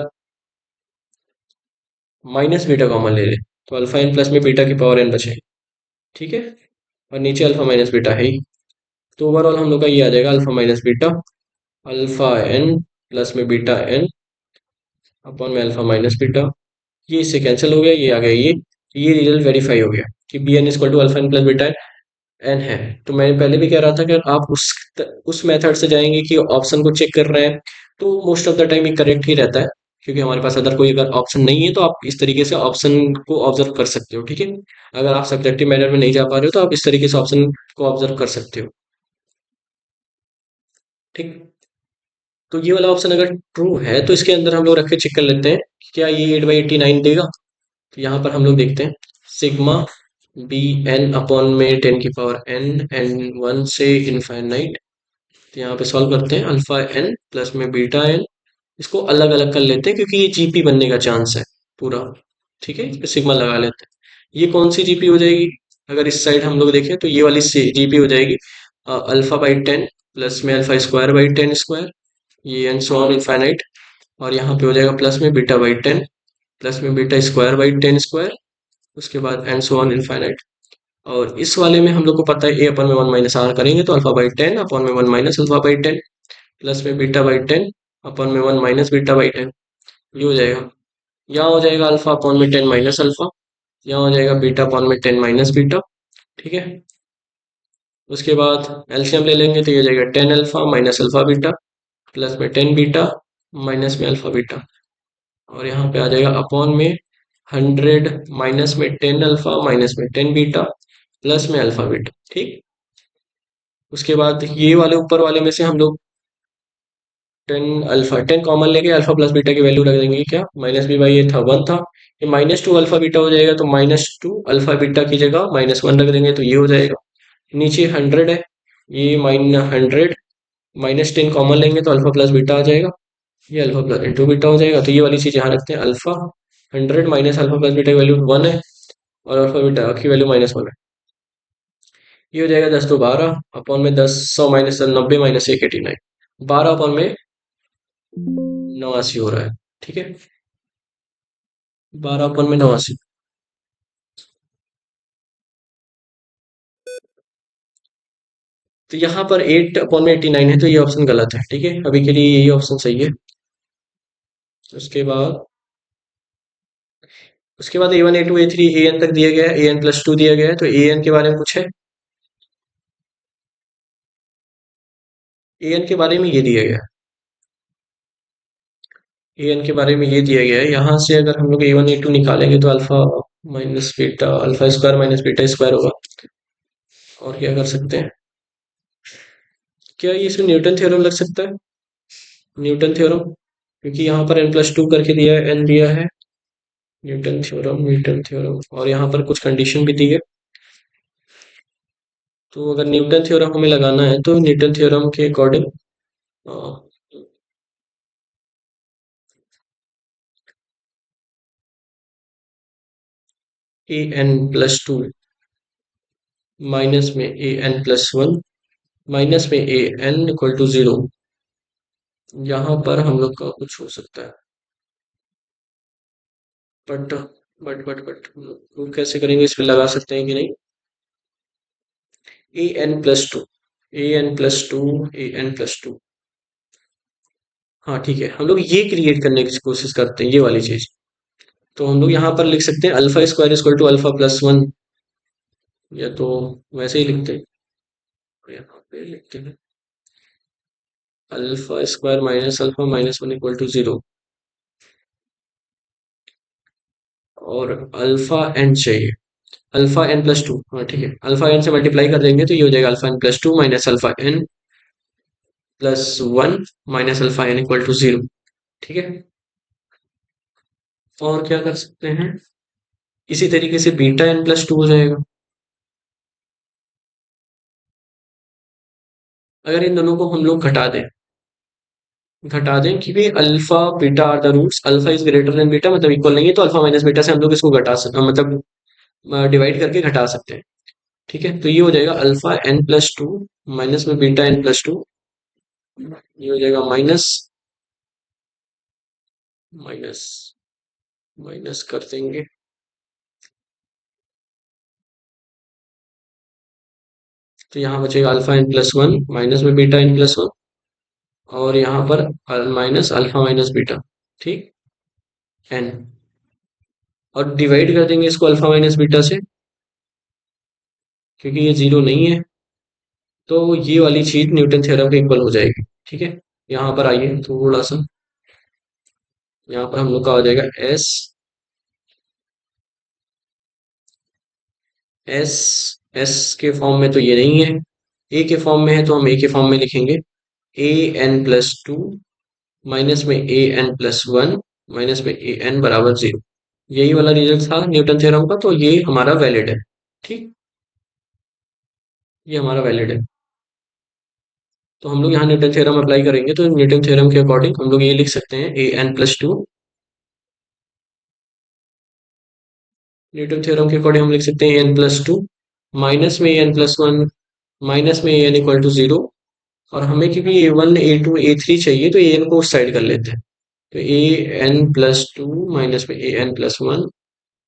माइनस बीटा कॉमन ले लें, तो अल्फा n प्लस में बीटा की पावर n बचे। ठीक है, और नीचे अल्फा माइनस बीटा है ही, तो ओवरऑल हम लोग का ये आ जाएगा alpha minus beta alpha n plus में बीटा n अपॉन में अल्फा माइनस बीटा, ये इससे कैंसिल हो गया, ये आ गया, ये रिजल्ट वेरीफाई हो गया कि B N equal to alpha N plus beta N है। तो मैं पहले भी कह रहा था कि अगर आप उस मेथड से जाएंगे कि ऑप्शन को चेक कर रहे हैं, तो मोस्ट ऑफ द टाइम ये करेक्ट ही रहता है, क्योंकि हमारे पास अदर कोई अगर ऑप्शन नहीं है तो आप इस तरीके से ऑप्शन को ऑब्जर्व कर सकते हो, ठीक है। अगर आप सब्जेक्टिव मैनर में नहीं जा पा रहे हो तो आप इस तरीके से ऑप्शन को ऑब्जर्व कर सकते हो, ठीक। तो ये वाला ऑप्शन अगर ट्रू है तो इसके अंदर हम लोग रख के चेक कर लेते हैं कि क्या ये 8/89 देगा। तो यहाँ पर हम लोग देखते हैं सिग्मा बी एन अपॉन में 10 की पावर n, n 1 से इनफाइनाइट। तो यहाँ पे सॉल्व करते हैं, अल्फा एन प्लस में बीटा एन, इसको अलग अलग कर लेते हैं क्योंकि ये जीपी बनने का चांस है पूरा, ठीक है। इस पे सिग्मा लगा लेते हैं। ये कौन सी जीपी हो जाएगी, अगर इस साइड हम लोग देखें तो ये वाली जीपी हो जाएगी अल्फा/10 प्लस में अल्फा² / 10², ये एन सो ऑन इनफाइनाइट। और यहाँ पे हो जाएगा प्लस में बीटा/10 प्लस में बीटा² / 10², उसके बाद एंड सो ऑन इनफाइनाइट। और इस वाले में हम लोग को पता है ए अपन में 1 - r करेंगे तो अल्फा/10 अपन में 1 - अल्फा/10 प्लस में बीटा/10 अपन में 1 - बीटा/10, ये हो जाएगा। यहाँ हो जाएगा अल्फा अपॉन में 10 माइनस अल्फा, यहाँ हो जाएगा बीटा अपॉन में 10 माइनस बीटा, ठीक है। उसके बाद एलसीएम ले लेंगे तो ये हो जाएगा 10 alpha minus alpha beta plus में 10 बीटा माइनस में अल्फा बीटा। और यहाँ पे आ जाएगा अपॉन में 100 माइनस में 10 अल्फा माइनस में 10 बीटा प्लस में अल्फा बीटा, ठीक। उसके बाद ये वाले ऊपर वाले में से हम लोग 10 कॉमन लेके अल्फा प्लस बीटा की वैल्यू रख देंगे, क्या माइनस बी बाई ये था 1 था, ये -2 अल्फा बीटा हो जाएगा, तो -2 अल्फा बीटा की जगह -1 रख देंगे तो ये हो जाएगा। नीचे 100 है, ये -100 -10 कॉमन लेंगे तो अल्फा प्लस बीटा आ जाएगा, ये अल्फा प्लस इंटू बीटा हो जाएगा। तो ये वाली चीज यहाँ रखते हैं, alpha 100 minus alpha plus beta की वैल्यू 1 है और अल्फा बीटा की वैल्यू -1 है। ये हो जाएगा 10 तो 12 अपॉन में 10 100 माइनस 90 माइनस 1 89, 12 अपॉन में 89 हो रहा है, ठीक है। 12 अपन में 89। तो यहाँ पर 8/89 है तो ये ऑप्शन गलत है, ठीक है। अभी के लिए यही ऑप्शन सही है। उसके बाद A1 A2 A3 an तक दिया गया है, an+2 दिया गया है, तो an के बारे में कुछ है, an के बारे में ये दिया गया है, an के बारे में ये दिया गया है। यहाँ से अगर हम लोग A1 A2 निकालेंगे तो alpha minus beta alpha square minus beta square होगा। और क्या कर सकते हैं, क्या ये इसमें न्यूटन थ्योरम लग सकता है, न्यूटन थ्योरम, क्योंकि यहाँ पर n+2 करके दिया है, n दिया है, न्यूटन थ्योरम। और यहाँ पर कुछ कंडीशन भी दी है। तो अगर न्यूटन थ्योरम हमें लगाना है तो न्यूटन थ्योरम के अकॉर्डिंग an+2 माइनस में an+1 माइनस में an = 0, यहाँ पर हम लोग का कुछ हो सकता है। बट बट वो कैसे करेंगे, इस पे लगा सकते हैं कि नहीं, an+2 हाँ ठीक है, हम लोग ये क्रिएट करने की कोशिश करते हैं, ये वाली चीज। तो हम लोग यहाँ पर लिख सकते हैं अल्फा² = अल्फा+1, या तो वैसे ही लिखते हैं, यहाँ पे लिखते हैं अल्फा² माइनस अल्फा -1 = 0, और अल्फा एन चाहिए, अल्फा n+2, हाँ ठीक है, अल्फा एन से मल्टीप्लाई कर देंगे तो ये हो जाएगा alpha n+2 minus alpha n+1 minus alpha n = 0, ठीक है। और क्या कर सकते हैं, इसी तरीके से बीटा n+2 हो जाएगा। अगर इन दोनों को हम लोग घटा दें कि भी alpha beta are the roots, alpha is greater than beta मतलब इक्वल नहीं है, तो अल्फा माइनस बीटा से हम लोग इसको मतलब डिवाइड करके घटा सकते हैं, ठीक है। तो ये हो जाएगा अल्फा n+2 माइनस में बीटा n+2, ये हो जाएगा माइनस माइनस माइनस कर देंगे, तो यहाँ बचेगा अल्फा n+1 माइनस में बीटा n+1, और यहाँ पर माइनस अल्फा माइनस बीटा, ठीक, एन। और डिवाइड कर देंगे इसको अल्फा माइनस बीटा से, क्योंकि ये जीरो नहीं है, तो ये वाली चीज न्यूटन थ्योरम के इक्वल हो जाएगी। ठीक है, यहाँ पर आइए थोड़ा सा, यहाँ पर हम लोग का हो जाएगा एस एस एस के फॉर्म में तो ये नहीं है, ए के फॉर्म में है तो हम ए के फॉर्म में लिखेंगे ए एन प्लस टू माइनस में A N plus one minus में ए एन बराबर जीरो। यही वाला रिजल्ट था न्यूटन थ्योरम का, तो ये हमारा वैलिड है। ठीक, ये हमारा वैलिड है। तो हम लोग यहाँ न्यूटन थ्योरम अप्लाई करेंगे, तो न्यूटन थ्योरम के अकॉर्डिंग हम लोग ये लिख सकते हैं A N plus two. Newton theorem के अकॉर्डिंग हम लिख सकते हैं एन प्लस टू माइनस में एन प्लस वन माइनस में एन इक्वल टू जीरो। और हमें क्योंकि A one A two A three चाहिए, तो ए एन को उस साइड कर लेते हैं। तो A N plus two minus में A N plus one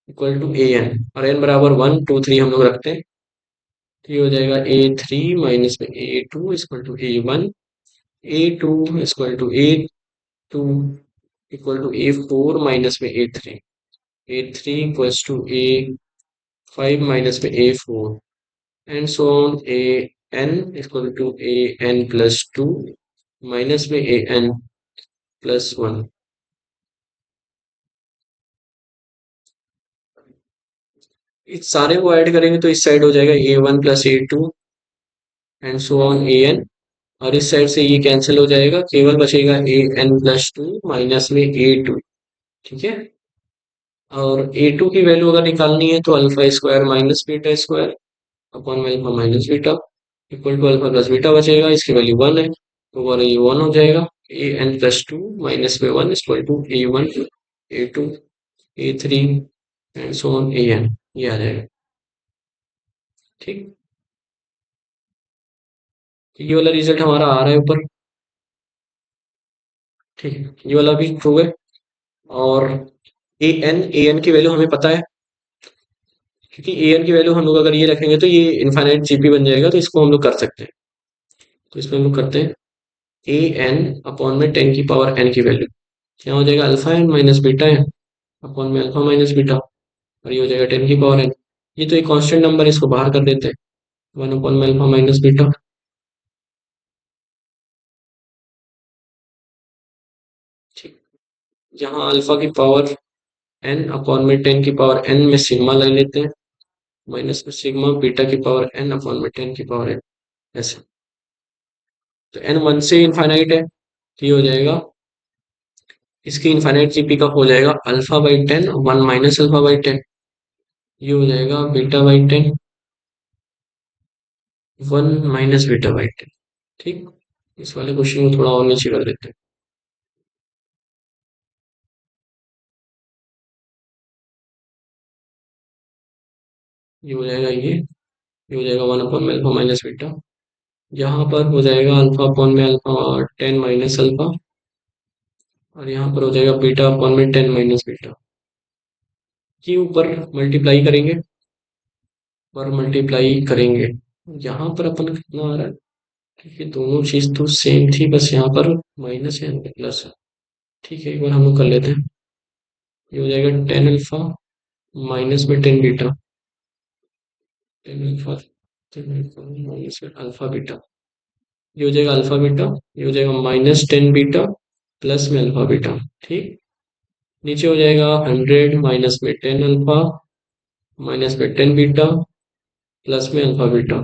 equal to A N, और एन बराबर वन टू थ्री हम लोग रखते हैं। तो ये हो जाएगा ए थ्री माइनस में A two equal to A one, A two equal to A two equal to A four minus में A three, A three equals to A five minus में A four, and so on A N equal to A N plus two minus में A N plus one. इस सारे को add करेंगे तो इस side हो जाएगा A one plus A two and so on A N, और इस साइड से ये कैंसिल हो जाएगा, केवल बचेगा ए एन प्लस टू माइनस में ए टू। ठीक है, और ए टू की वैल्यू अगर निकालनी है तो alpha square minus beta square upon में alpha minus beta equal to alpha plus beta बचेगा, इसकी वैल्यू वन है तो और ये वन हो जाएगा। A N plus two minus में one equal to A one A two A three and so on A N, ये आ जाएगा। ठीक, तो ये वाला रिजल्ट हमारा आ रहा है ऊपर। ठीक है, ये वाला भी ट्रू है। और ए एन की वैल्यू हमें पता है, क्योंकि ए एन की वैल्यू हम लोग अगर ये रखेंगे तो ये इनफाइनाइट जीपी बन जाएगा, तो इसको हम लोग कर सकते हैं। तो इसमें हम लोग करते हैं ए एन अपॉन में टेन की पावर एन की वैल्यू, क्या हो जाएगा alpha N minus beta N upon में अल्फा माइनस बीटा, और ये हो जाएगा टेन की पावर एन। ये तो एक कांस्टेंट नंबर, इसको बाहर कर देते हैं, वन अपॉन में अल्फा माइनस बीटा। ठीक, यहाँ अल्फा की पावर एन अपॉन में टेन की पावर एन में सिग्मा ले लेते हैं, माइनस में सिग्मा बीटा की पावर एन अपॉन में टेन की पावर एन, ऐसे। तो एन वन से इनफाइनाइट है, तो ये हो जाएगा इसकी इनफाइनाइट जीपी का हो जाएगा alpha by ten one minus alpha by ten, ये हो जाएगा beta by ten one minus beta by ten. ठीक, इस वाले क्वेश्चन को थोड़ा और नीचे कर देते हैं। ये हो जाएगा ये हो जाएगा वन अपॉन में अल्फा माइनस बीटा, यहाँ पर हो जाएगा अल्फा अपॉन में अल्फा टेन माइनस अल्फा, और यहाँ पर हो जाएगा बीटा अपॉन में टेन माइनस बीटा। ये ऊपर मल्टीप्लाई करेंगे और मल्टीप्लाई करेंगे, यहाँ पर अपन कितना आ रहा है, क्योंकि दोनों चीज तो सेम थी, बस यहाँ पर माइनस है प्लस है। ठीक है, एक बार हम लोग कर लेते हैं। ये हो जाएगा टेन अल्फा माइनस में tan beta, tan alpha tan alpha minus में अल्फा बीटा, ये हो जाएगा अल्फा बीटा, ये हो जाएगा माइनस टेन बीटा प्लस में अल्फा बीटा। ठीक, नीचे हो जाएगा हंड्रेड माइनस में टेन अल्फा माइनस में टेन बीटा प्लस में अल्फा बीटा,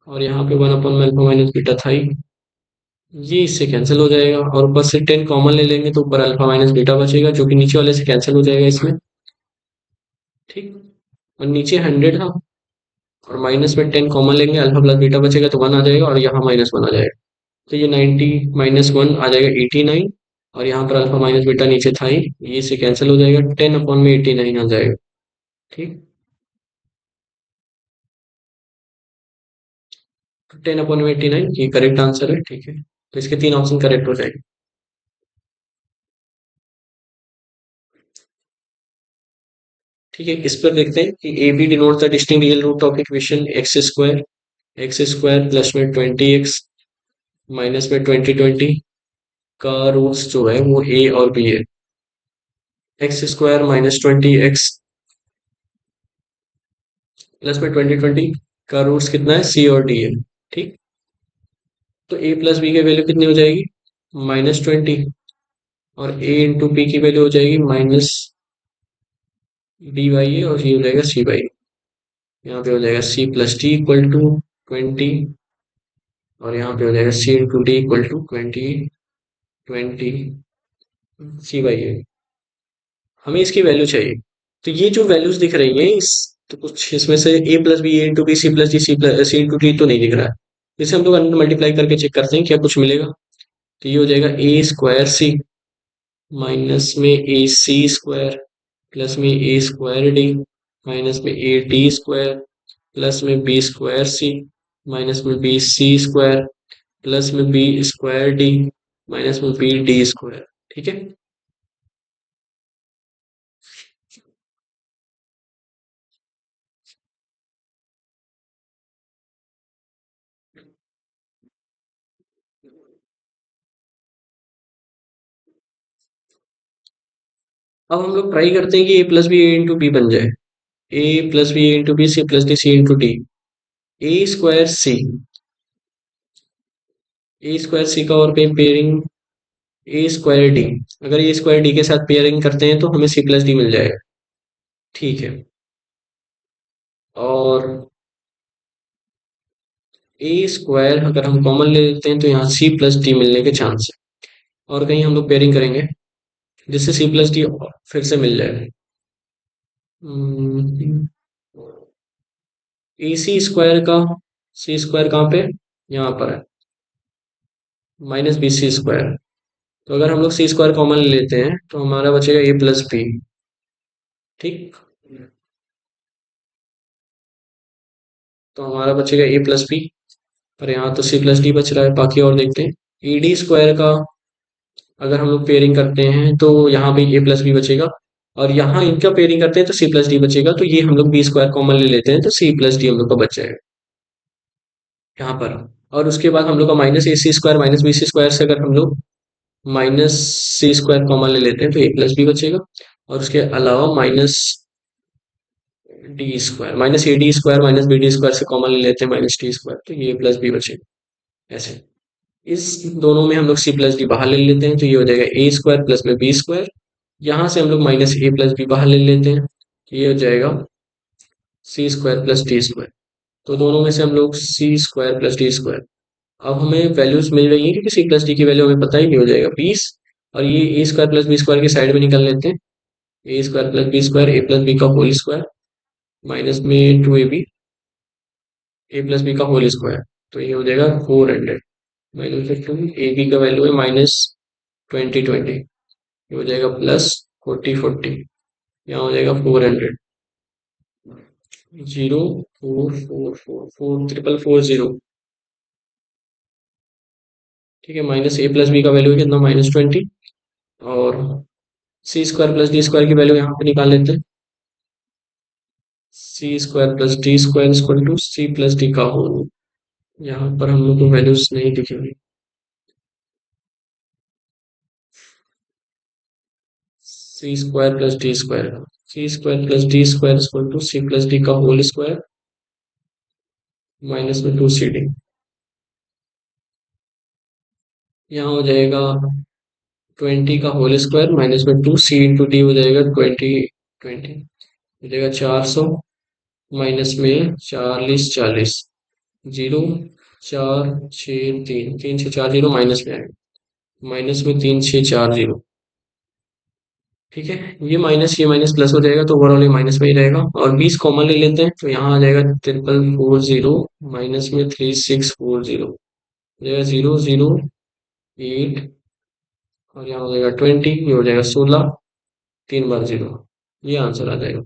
और यहाँ पे वन अपॉन में अल्फा माइनस बीटा था ही, ये इससे कैंसिल हो जाएगा, और ऊपर से टेन कॉमन ले लेंगे तो ऊपर अल्फा माइनस बीटा बचेगा, जो कि नीचे वाले से कैंसिल हो जाएगा इसमें। ठीक, और नीचे हंड्रेड था, और माइनस में टेन कॉमन लेंगे, अल्फा प्लस बीटा बचेगा तो वन आ जाएगा, और यहाँ माइनस वन आ जाएगा, तो ये नाइनटी माइनस वन आ जाएगा एटी नाइन, और यहाँ पर अल्फा माइनस बीटा नीचे था ही, ये से कैंसिल हो जाएगा, टेन अपॉन में एटी नाइन आ जाएगा। ठीक, तो टेन अपॉन में एटी नाइन ये करेक्ट आंसर है। ठीक है, तो इसके तीन ऑप्शन करेक्ट हो जाएंगे। ठीक है, इस पर देखते हैं कि A B denote the distinct real root of equation X square plus में ट्वेंटी एक्स माइनस में ट्वेंटी ट्वेंटी का रूट्स जो है वो ए और बी है। X square minus twenty X plus में 20 का रूट्स कितना है, सी और डी है। ठीक, तो ए प्लस बी की वैल्यू कितनी हो जाएगी, -20, और ए इंटू पी की वैल्यू हो जाएगी -dy है, और ये हो जाएगा सी बाई। यहाँ पे हो जाएगा C plus D equal to 20, और यहाँ पे हो जाएगा C into D equal to 20 C by A. हमें इसकी वैल्यू चाहिए। तो ये जो वैल्यूज दिख रही हैं इस, तो कुछ इसमें से A plus B, A into B, C plus D, C into D तो नहीं दिख रहा है। इसे हम लोग अंदर मल्टीप्लाई करके चेक करते हैं क्या कुछ मिलेगा। तो ये हो जाएगा ए स्क्वायर सी माइनस में ए सी स्क्वायर प्लस में ए स्क्वायर डी माइनस में ए डी स्क्वायर प्लस में बी स्क्वायर सी माइनस में बी सी स्क्वायर प्लस में बी स्क्वायर डी माइनस में बी डी स्क्वायर। ठीक है, अब हम लोग ट्राई करते हैं कि A plus B A into B बन जाए। A plus B A into B, C plus D C into D. A square C, A square C का और कहीं पेयरिंग ए स्क्वायर डी, अगर ए स्क्वायर डी के साथ पेयरिंग करते हैं तो हमें सी प्लस डी मिल जाएगा। ठीक है, और ए स्क्वायर अगर हम कॉमन ले लेते हैं तो यहाँ सी प्लस डी मिलने के चांस है, और कहीं हम लोग पेयरिंग करेंगे जिससे सी प्लस डी फिर से मिल जाए। ए सी स्क्वायर का सी स्क्वायर कहाँ पे, यहाँ पर है, माइनस बी सी स्क्वायर। तो अगर हम लोग सी स्क्वायर कॉमन ले लेते हैं तो हमारा बचेगा ए प्लस बी। ठीक, तो हमारा बचेगा ए प्लस बी, पर यहाँ तो सी प्लस डी बच रहा है। बाकी और देखते हैं, ए डी स्क्वायर का अगर हम लोग पेयरिंग करते हैं तो यहाँ भी ए प्लस बी बचेगा, और यहाँ इनका पेयरिंग करते हैं तो सी प्लस डी बचेगा। तो ये हम लोग बी स्क्वायर कॉमन ले लेते हैं तो सी प्लस डी हम लोग का बच जाएगा यहाँ पर। और उसके बाद हम लोग का minus A C square minus B C square से अगर हम लोग माइनस सी स्क्वायर कॉमन ले लेते हैं तो ए प्लस बी बचेगा, और उसके अलावा minus D square minus A D square minus B D square से कॉमन ले लेते हैं माइनस टी स्क्वायर, तो ये प्लस बी बचेगा। ऐसे इस दोनों में हम लोग सी प्लस डी बाहर ले लेते हैं तो ये हो जाएगा ए स्क्वायर प्लस में बी स्क्वायर। यहाँ से हम लोग माइनस ए प्लस बी बाहर ले लेते हैं तो ये हो जाएगा सी स्क्वायर प्लस डी स्क्वायर। तो दोनों में से हम लोग सी स्क्वायर प्लस डी स्क्वायर, अब हमें वैल्यूज मिल रही है क्योंकि सी प्लस डी की वैल्यू हमें पता ही नहीं, हो जाएगा 20। और ये ए स्क्वायर प्लस बी स्क्वायर की साइड में निकाल लेते हैं, ए स्क्वायर प्लस बी स्क्वायर ए प्लस बी का होल स्क्वायर माइनस में 2ab ए प्लस बी का होल स्क्वायर। तो ये हो जाएगा 400 माइनस में 2, ए बी का वैल्यू है -20 ये हो जाएगा प्लस 40 यहाँ हो जाएगा 400, 04444 ठीक है, माइनस ए प्लस बी का वैल्यू है कितना, -20, और C square plus D square की वैल्यू यहाँ पे निकाल लेते हैं, C square plus D square equal to C plus D का होल। यहाँ पर हम लोग को वैल्यूज नहीं दिखी हुई, C square plus D square, C square plus D square equal to C plus D का होल स्क्वायर माइनस में 2cd। यहाँ हो जाएगा 20 का होल स्क्वायर माइनस में 2c इंटू डी हो जाएगा 20 हो जाएगा 400 माइनस में 40 जीरो 4 6 3 3 6 4 0 माइनस में आएगा, माइनस में 3 6 4 0। ठीक है, ये माइनस प्लस हो जाएगा तो ओवरऑल ये माइनस में ही रहेगा, और 20 कॉमन ले लेते हैं तो यहाँ आ जाएगा 3440 माइनस में 3640 हो जाएगा 0 0 8, और यहाँ हो जाएगा 20, ये हो जाएगा 16, 3 बार 0, ये आंसर आ जाएगा।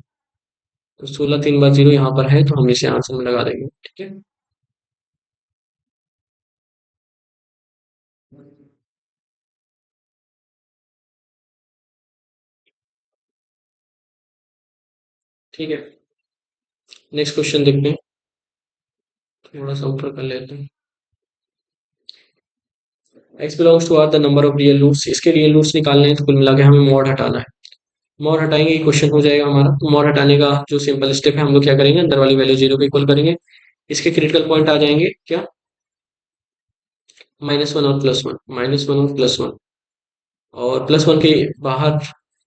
तो 16 3 बार 0 यहाँ पर है तो हम इसे आंसर में लगा देंगे। ठीक है, ठीक है, नेक्स्ट क्वेश्चन देखते हैं, थोड़ा सा ऊपर कर लेते हैं। x belongs to R the number of real roots, इसके रियल रूट्स निकालने हैं तो कुल मिला के हमें मॉड हटाना है। मोर हटाएंगे, ये क्वेश्चन हो जाएगा हमारा। तो मोर हटाने का जो सिंपल स्टेप है, हम लोग क्या करेंगे, अंदर वाली वैल्यू जीरो को इक्वल करेंगे। इसके क्रिटिकल पॉइंट आ जाएंगे क्या, -1 और +1, -1 और +1, और +1 के बाहर,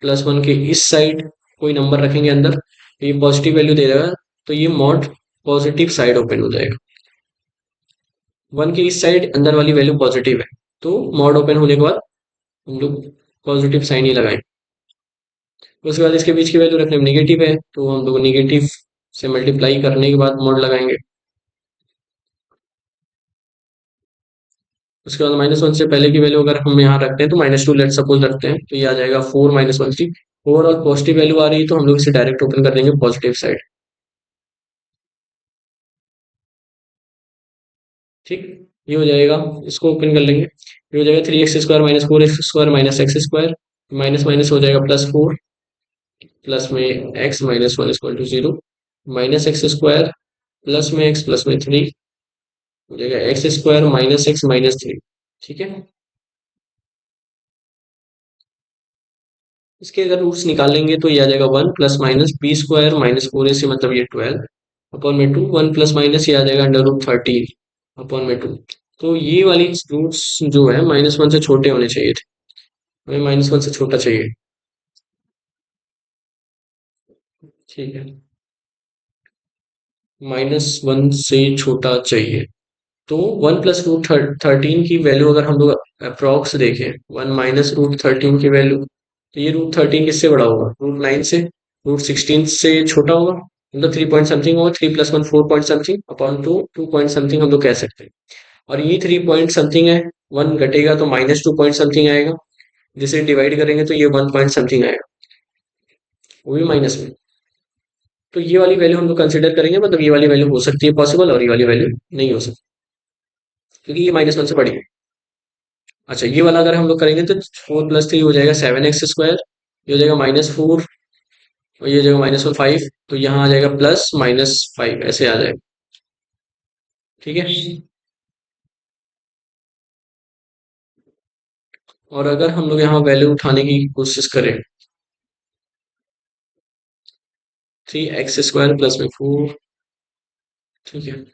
+1 के इस साइड कोई नंबर रखेंगे अंदर, तो ये पॉजिटिव वैल्यू दे देगा, तो ये मॉड पॉजिटिव साइड ओपन हो जाएगा। 1 के इस साइड अंदर वाली वैल्यू पॉजिटिव है, तो मॉड ओपन होने के बाद हम लोग पॉजिटिव साइन ही लगाएं। उसके बाद इसके बीच की वैल्यू रखने में निगेटिव है, तो हम लोग निगेटिव से मल्टीप्लाई करने के बाद मॉड लगाएंगे। उसके बाद -1 से पहले की वैल्यू अगर हम यहाँ रखते हैं तो -2 लेट सपोज रखते हैं, तो ये आ जाएगा 4 -1 3। ओवरऑल पॉजिटिव वैल्यू आ रही है, तो हम लोग इसे डायरेक्ट ओपन कर देंगे पॉजिटिव साइड। ठीक, ये हो जाएगा, इसको ओपन कर लेंगे। ये हो जाएगा 3x² -4x² -x², minus minus हो जाएगा +4, प्लस में x -1 = 0, -x² प्लस में x प्लस में 3 हो जाएगा x² -x -3। ठीक है, इसके अगर रूट्स निकालेंगे तो ये आ जाएगा 1 +- b² - 4ac, मतलब ये 12 अपॉन में 2, 1 ± ये आ जाएगा √13 अपॉन में 2। तो ये वाली रूट्स जो है -1 से छोटे होने चाहिए थे, हमें -1 से छोटा चाहिए। ठीक है, -1 से छोटा चाहिए। तो 1 +√13 की वैल्यू अगर हम लोग अप्रॉक्स देखें, 1 -√13 की वैल्यू, तो ये √13 किससे बड़ा होगा, √9 से, √16 से छोटा होगा, मतलब 3 पॉइंट समथिंग होगा, 3 + 1 4 point something upon 2 2 point something हम लोग कह सकते हैं। और ये 3 पॉइंट समथिंग है, 1 घटेगा तो -2 पॉइंट समथिंग आएगा, जिसे डिवाइड करेंगे तो ये 1 पॉइंट समथिंग आएगा, वो भी माइनस में। तो ये वाली वैल्यू हम लोग कंसिडर करेंगे, मतलब ये वाली वैल्यू हो सकती है पॉसिबल, और ये वाली वैल्यू नहीं हो सकती, क्योंकि ये -1 से बड़ी है। अच्छा, ये वाला अगर हम लोग करेंगे तो 4 + 3 हो जाएगा 7x², ये हो जाएगा -4, और ये हो जाएगा -5, तो यहाँ आ जाएगा +-5 ऐसे आ जाएगा। ठीक है, और अगर हम लोग यहाँ वैल्यू उठाने की कोशिश करें, 3x² प्लस में 4, ठीक है,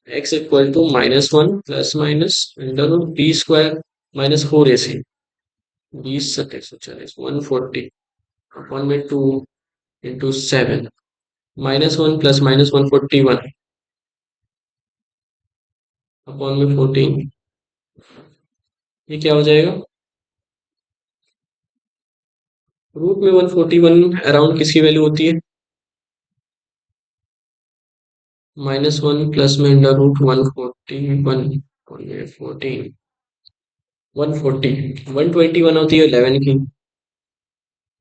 x = -1 ±√b² -4ac, 20 × 140 अपॉन में 2 × 7, -1 + -141 अपॉन में 14, ये क्या हो जाएगा, रूट में 141 अराउंड किसकी वैल्यू होती है, -1 प्लस में √141 14, 140, 121 होती है 11 की,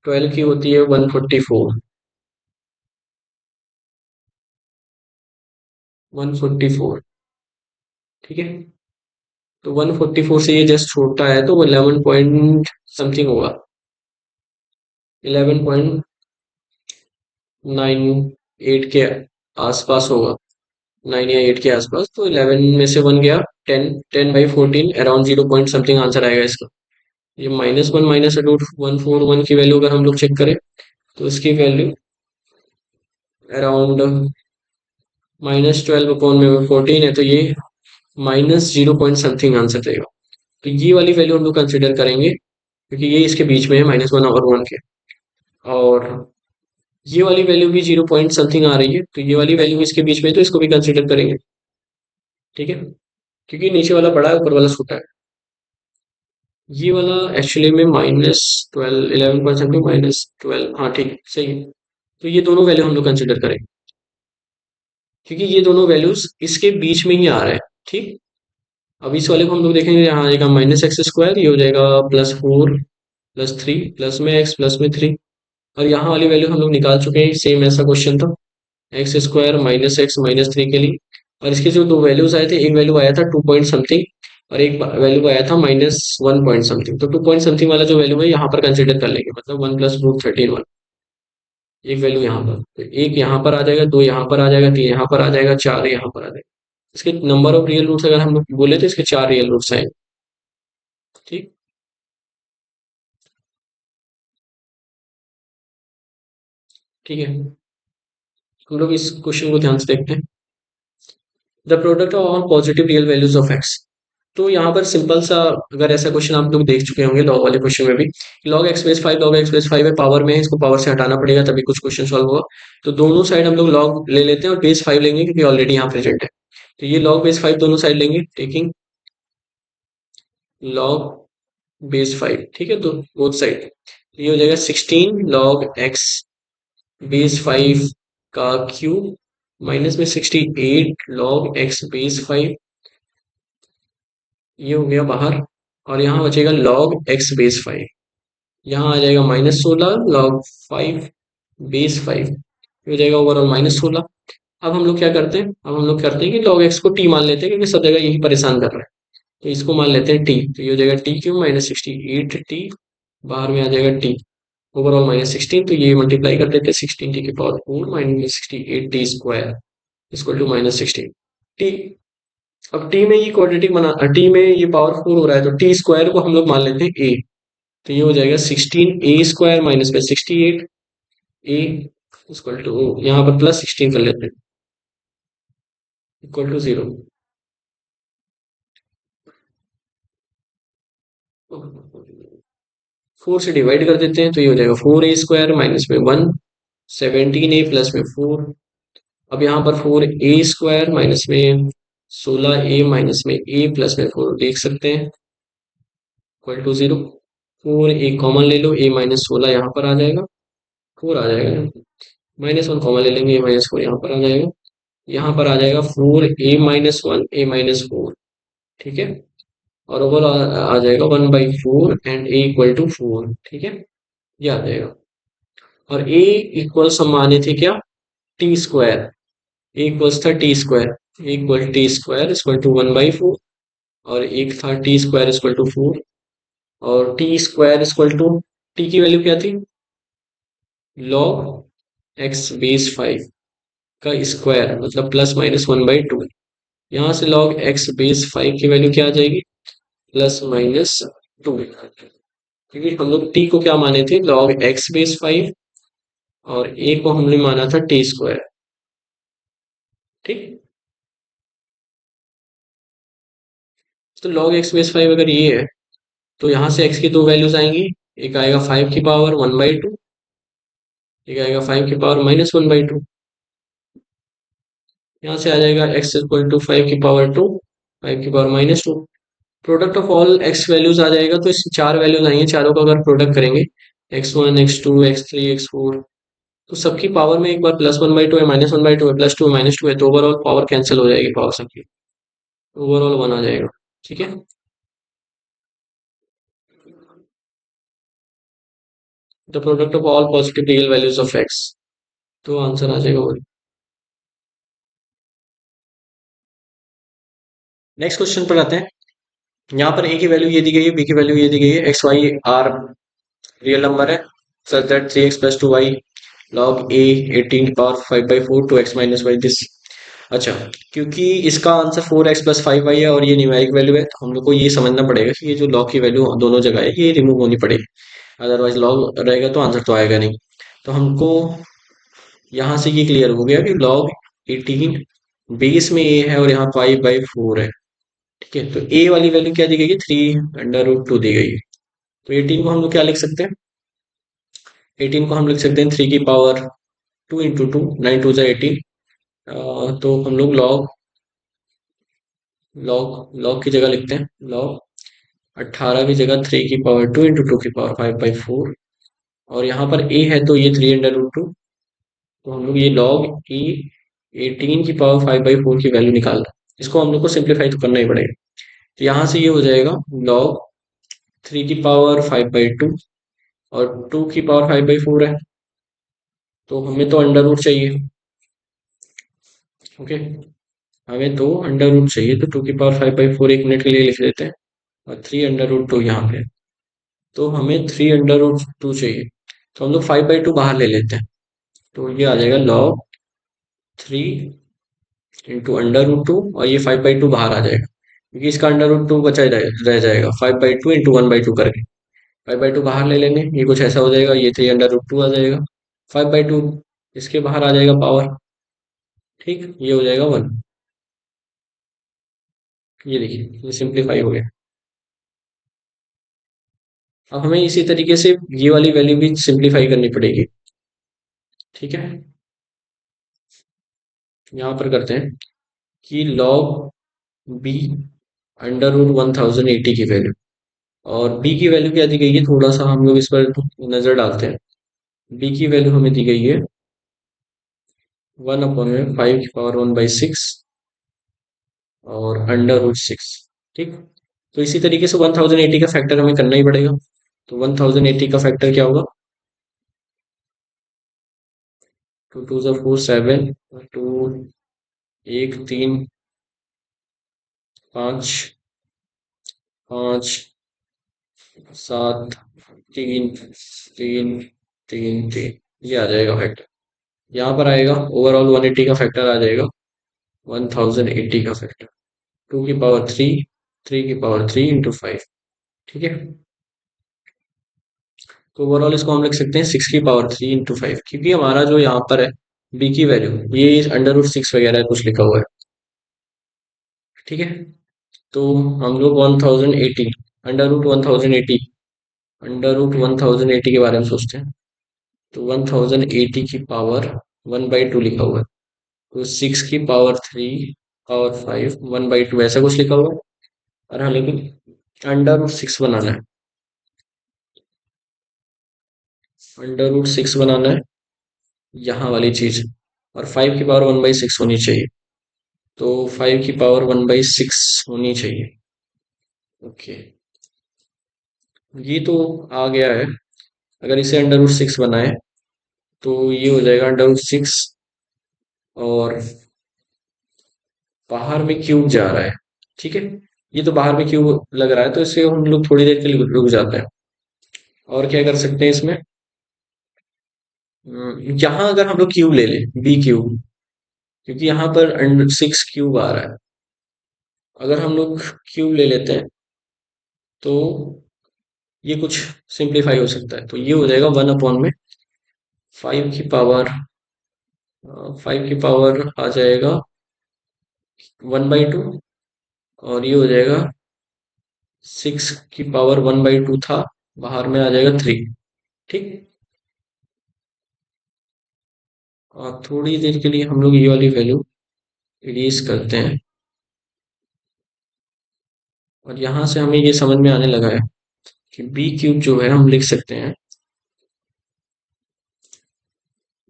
12 की होती है 144, 144। ठीक है, तो 144 से ये जस्ट छोटा है, तो वो 11 पॉइंट समथिंग होगा, 11.98 के आसपास होगा, 9 या 8 के आसपास। तो 11 में से 1 गया, 10, 10/14 अराउंड 0 पॉइंट समथिंग आंसर आएगा इसका। ये -1 -√141 की वैल्यू अगर हम लोग चेक करें, तो इसकी वैल्यू अराउंड -12/14 है, तो ये -0 पॉइंट समथिंग आंसर देगा। तो ये वाली वैल्यू हम लोग कंसिडर करेंगे, क्योंकि ये इसके बीच में है -1 और 1 के, और ये वाली वैल्यू भी 0 पॉइंट समथिंग आ रही है, तो ये वाली वैल्यू इसके बीच में है, तो इसको भी कंसिडर करेंगे। ठीक है, क्योंकि नीचे वाला बड़ा है, ऊपर वाला छोटा है। ये वाला एक्चुअली में -12, 11 पॉइंट समथिंग -12, हाँ ठीक है, सही है। तो ये दोनों वैल्यू हम लोग कंसिडर करेंगे, क्योंकि ये दोनों वैल्यूज इसके बीच में ही आ रहा है। ठीक, अब इस वाले को हम लोग देखेंगे, यहाँ आएगा -x², ये हो जाएगा +4 +3 प्लस में x प्लस में 3, और यहाँ वाली वैल्यू हम लोग निकाल चुके हैं, सेम ऐसा क्वेश्चन था, x² -x -3 के लिए। और इसके जो दो वैल्यूज आए थे, एक वैल्यू आया था 2 पॉइंट समथिंग, और एक वैल्यू आया था -1 पॉइंट समथिंग। तो 2 पॉइंट समथिंग वाला जो वैल्यू है यहाँ पर कंसिडर कर लेंगे, मतलब 1 + √13 एक वैल्यू यहाँ पर, तो एक यहाँ पर आ जाएगा, दो यहाँ पर आ जाएगा, तीन यहाँ पर आ जाएगा, चार यहाँ पर आ जाएगा। इसके नंबर ऑफ रियल रूट्स अगर हम लोग बोले तो इसके 4 रियल रूट्स आए। ठीक। ठीक है, हम लोग इस क्वेश्चन को ध्यान से देखते हैं। The product of all positive real values of x. तो यहाँ पर सिंपल सा, अगर ऐसा क्वेश्चन आप लोग देख चुके होंगे लॉग वाले क्वेश्चन में भी, log x base five, log x base five है, पावर में है, इसको पावर से हटाना पड़ेगा तभी कुछ क्वेश्चन सॉल्व होगा। तो दोनों साइड हम लोग लॉग ले लेते हैं और बेस फाइव लेंगे क्योंकि ऑलरेडी यहाँ प्रेजेंट है। तो ये लॉग बेस फाइव दोनों साइड लेंगे, टेकिंग लॉग बेस फाइव। ठीक है, तो बोथ साइड ये हो जाएगा 16 लॉग एक्स बेस फाइव का क्यूब माइनस में 68 लॉग एक्स बेस फाइव, ये हो गया बाहर। और यहाँ बचेगा log x बेस फाइव, यहाँ आ जाएगा -16 log फाइव बेस फाइव, हो जाएगा ओवरऑल -16। अब हम लोग क्या करते हैं, अब हम लोग करते हैं कि log x को t मान लेते हैं क्योंकि सब जगह यही परेशान कर रहा है। तो इसको मान लेते हैं t, तो ये हो जाएगा टी क्यू माइनस 68t, बाहर में आ जाएगा t, ओवरऑल -16। तो ये मल्टीप्लाई कर देते हैं, 16t की power 4 minus 68t square equal to -16 T. अब टी में ये क्वाड्रेटिक बना, टी में ये पावर 4 हो रहा है तो टी स्क्वायर को हम लोग मान लेते हैं ए। तो ये हो जाएगा 16 ए स्क्वायर माइनस में 68 ए इक्वल टू, यहाँ पर प्लस 16 कर लेते हैं, इक्वल टू 0। 4 से डिवाइड कर देते हैं तो ये हो जाएगा 4 ए स्क्वायर माइनस में 1, 17 ए प्लस में 4। अब यहाँ पर 4 ए स्क्वायर माइनस में 16 ए माइनस में ए प्लस में 4 देख सकते हैं, इक्वल टू 0। 4 ए कॉमन ले लो, ए माइनस 16 यहाँ पर आ जाएगा, 4 आ जाएगा, -1 कॉमन ले लेंगे, ए माइनस 4 यहाँ पर आ जाएगा, यहाँ पर आ जाएगा 4 a-1 a-4। ठीक है, और ओवर आ जाएगा 1/4 एंड a इक्वल टू 4। ठीक है, ये आ जाएगा। और a इक्वल्स हम माने थे क्या, टी स्क्वायर, a इक्वल्स था T square, a equal T square equal to 1/4, और एक था टी स्क्वायर इक्वल टू 4, और T square equal to, T की वैल्यू क्या थी, log एक्स बेस फाइव का स्क्वायर मतलब +-1/2। यहाँ से log x बेस फाइव की वैल्यू क्या आ जाएगी, +-2। क्योंकि हम लोग t को क्या माने थे, log x बेस फाइव, और a को हमने माना था टी स्क्वायर। ठीक, तो log x बेस फाइव अगर ये है तो यहाँ से x की दो वैल्यूज आएंगी, एक आएगा 5 की पावर 1/2, एक आएगा 5 की पावर -1/2। यहाँ से आ जाएगा x इक्वल टू 5 की पावर 2, 5 की power -2। Product of all X values आ जाएगा, तो इस चार वैल्यूज आएंगे, चारों का अगर प्रोडक्ट करेंगे x1 x2 x3 x4, तो सबकी पावर में एक बार +1/2 है, -1/2 है, +2 -2 है, तो ओवरऑल पावर कैंसिल हो जाएगी, पावर सबकी ओवरऑल 1 आ जाएगा। ठीक है, the product of all positive real values of x, तो आंसर आ जाएगा वही। नेक्स्ट क्वेश्चन पर आते हैं। यहाँ पर ए की वैल्यू ये दी गई है, बी की वैल्यू ये दी गई है, X Y are real number है, such that 3x + 2y log a 18 की power 5/4 to x - y this. अच्छा, क्योंकि इसका आंसर 4x + 5y है और ये न्यूमेरिक वैल्यू है, तो हम लोग को ये समझना पड़ेगा कि ये जो log की वैल्यू दोनों जगह है ये रिमूव होनी पड़ेगी, अदरवाइज log रहेगा तो आंसर तो आएगा नहीं। तो हमको यहाँ से ये क्लियर हो गया कि log 18 बेस में a है और यहाँ 5/4 है। ठीक है, तो a वाली वैल्यू क्या दी गई है, 3√2 दी गई है। तो 18 को हम लोग क्या लिख सकते हैं, 18 को हम लिख सकते हैं 3 की पावर 2 इंटू 2, 9 2 18। तो हम लोग लॉग लॉग लॉग की जगह लिखते हैं, लॉग 18 की जगह 3 की पावर 2 इंटू 2 की पावर 5/4, और यहाँ पर a है तो ये 3√2। तो हम लोग ये लॉग ए 18 की पावर 5/4 की वैल्यू निकाल रहे हैं, इसको हम लोग को सिंप्लीफाई तो करना ही पड़ेगा। तो यहाँ से ये हो जाएगा लॉग 3 की पावर 5/2 और 2 की पावर 5/4 है, तो हमें तो अंडर रूट चाहिए। ओके, हमें तो अंडर रूट चाहिए, तो 2 की पावर 5/4 1 मिनट के लिए लिख देते हैं, और 3√2 यहाँ पे, तो हमें 3√2 चाहिए, तो हम लोग 5/2 बाहर ले लेते हैं, तो ये आ जाएगा log 3 into under root two, और ये 5/2 बाहर आ जाएगा क्योंकि इसका अंडर रूट टू बचा रह जाएगा, 5/2 इंटू 1/2 करके 5/2 बाहर ले लेंगे, ये कुछ ऐसा हो जाएगा, ये 3 अंडर रूट 2 आ जाएगा, 5/2 इसके बाहर आ जाएगा पावर। ठीक, ये हो जाएगा 1। ये देखिए ये सिंप्लीफाई हो गया। अब हमें इसी तरीके से ये वाली वैल्यू भी सिंप्लीफाई करनी पड़ेगी। ठीक है, यहाँ पर करते हैं कि log b अंडर रूट 1080 की वैल्यू, और b की वैल्यू क्या दी गई है, थोड़ा सा हम लोग इस पर नजर डालते हैं। b की वैल्यू हमें दी गई है 1/5 की पावर 1/6 और अंडर रूट 6। ठीक, तो इसी तरीके से 1080 का फैक्टर हमें करना ही पड़ेगा। तो 1080 का फैक्टर क्या होगा, 2 2 4 7, टू, एक, 3 5, 5 7, 3 3 3 3, ये आ जाएगा फैक्टर। यहाँ पर आएगा ओवरऑल 180 का फैक्टर आ जाएगा, 1080 का फैक्टर, 2 की पावर 3, 3 की पावर 3 इंटू 5। ठीक है, तो ओवरऑल इसको हम लिख सकते हैं 6 की पावर 3 इंटू 5, क्योंकि हमारा जो यहाँ पर है बी की वैल्यू, ये अंडर रूट 6 वगैरह कुछ लिखा हुआ है। ठीक है, तो हम लोग 1080 अंडर रूट 1080 के बारे में सोचते हैं। तो 1080 की पावर 1/2 लिखा हुआ है, तो 6 की पावर 3 पावर 5 1/2 ऐसा कुछ लिखा हुआ है। और हाँ, लेकिन अंडर रूट 6 बनाना है, अंडर रूट 6 बनाना है यहाँ वाली चीज, और 5 की पावर 1/6 होनी चाहिए। तो 5 की पावर 1/6 होनी चाहिए। ओके, ये तो आ गया है। अगर इसे अंडर रूट 6 बनाए तो ये हो जाएगा अंडर रूट 6, और बाहर में क्यूब जा रहा है। ठीक है, ये तो बाहर में क्यूब लग रहा है, तो इसे हम लोग थोड़ी देर के लिए रुक जाते हैं। और क्या कर सकते हैं इसमें, यहाँ अगर हम लोग क्यूब ले लें, बी क्यूब, क्योंकि यहाँ पर अंडर 6 क्यूब आ रहा है, अगर हम लोग क्यूब ले लेते हैं तो ये कुछ सिंप्लीफाई हो सकता है। तो ये हो जाएगा 1/5 की पावर 5 की पावर आ जाएगा 1/2, और ये हो जाएगा 6 की पावर 1/2 था, बाहर में आ जाएगा 3। ठीक, और थोड़ी देर के लिए हम लोग ये वाली वैल्यू इरेज करते हैं, और यहाँ से हमें ये समझ में आने लगा है कि बी क्यूब जो है हम लिख सकते हैं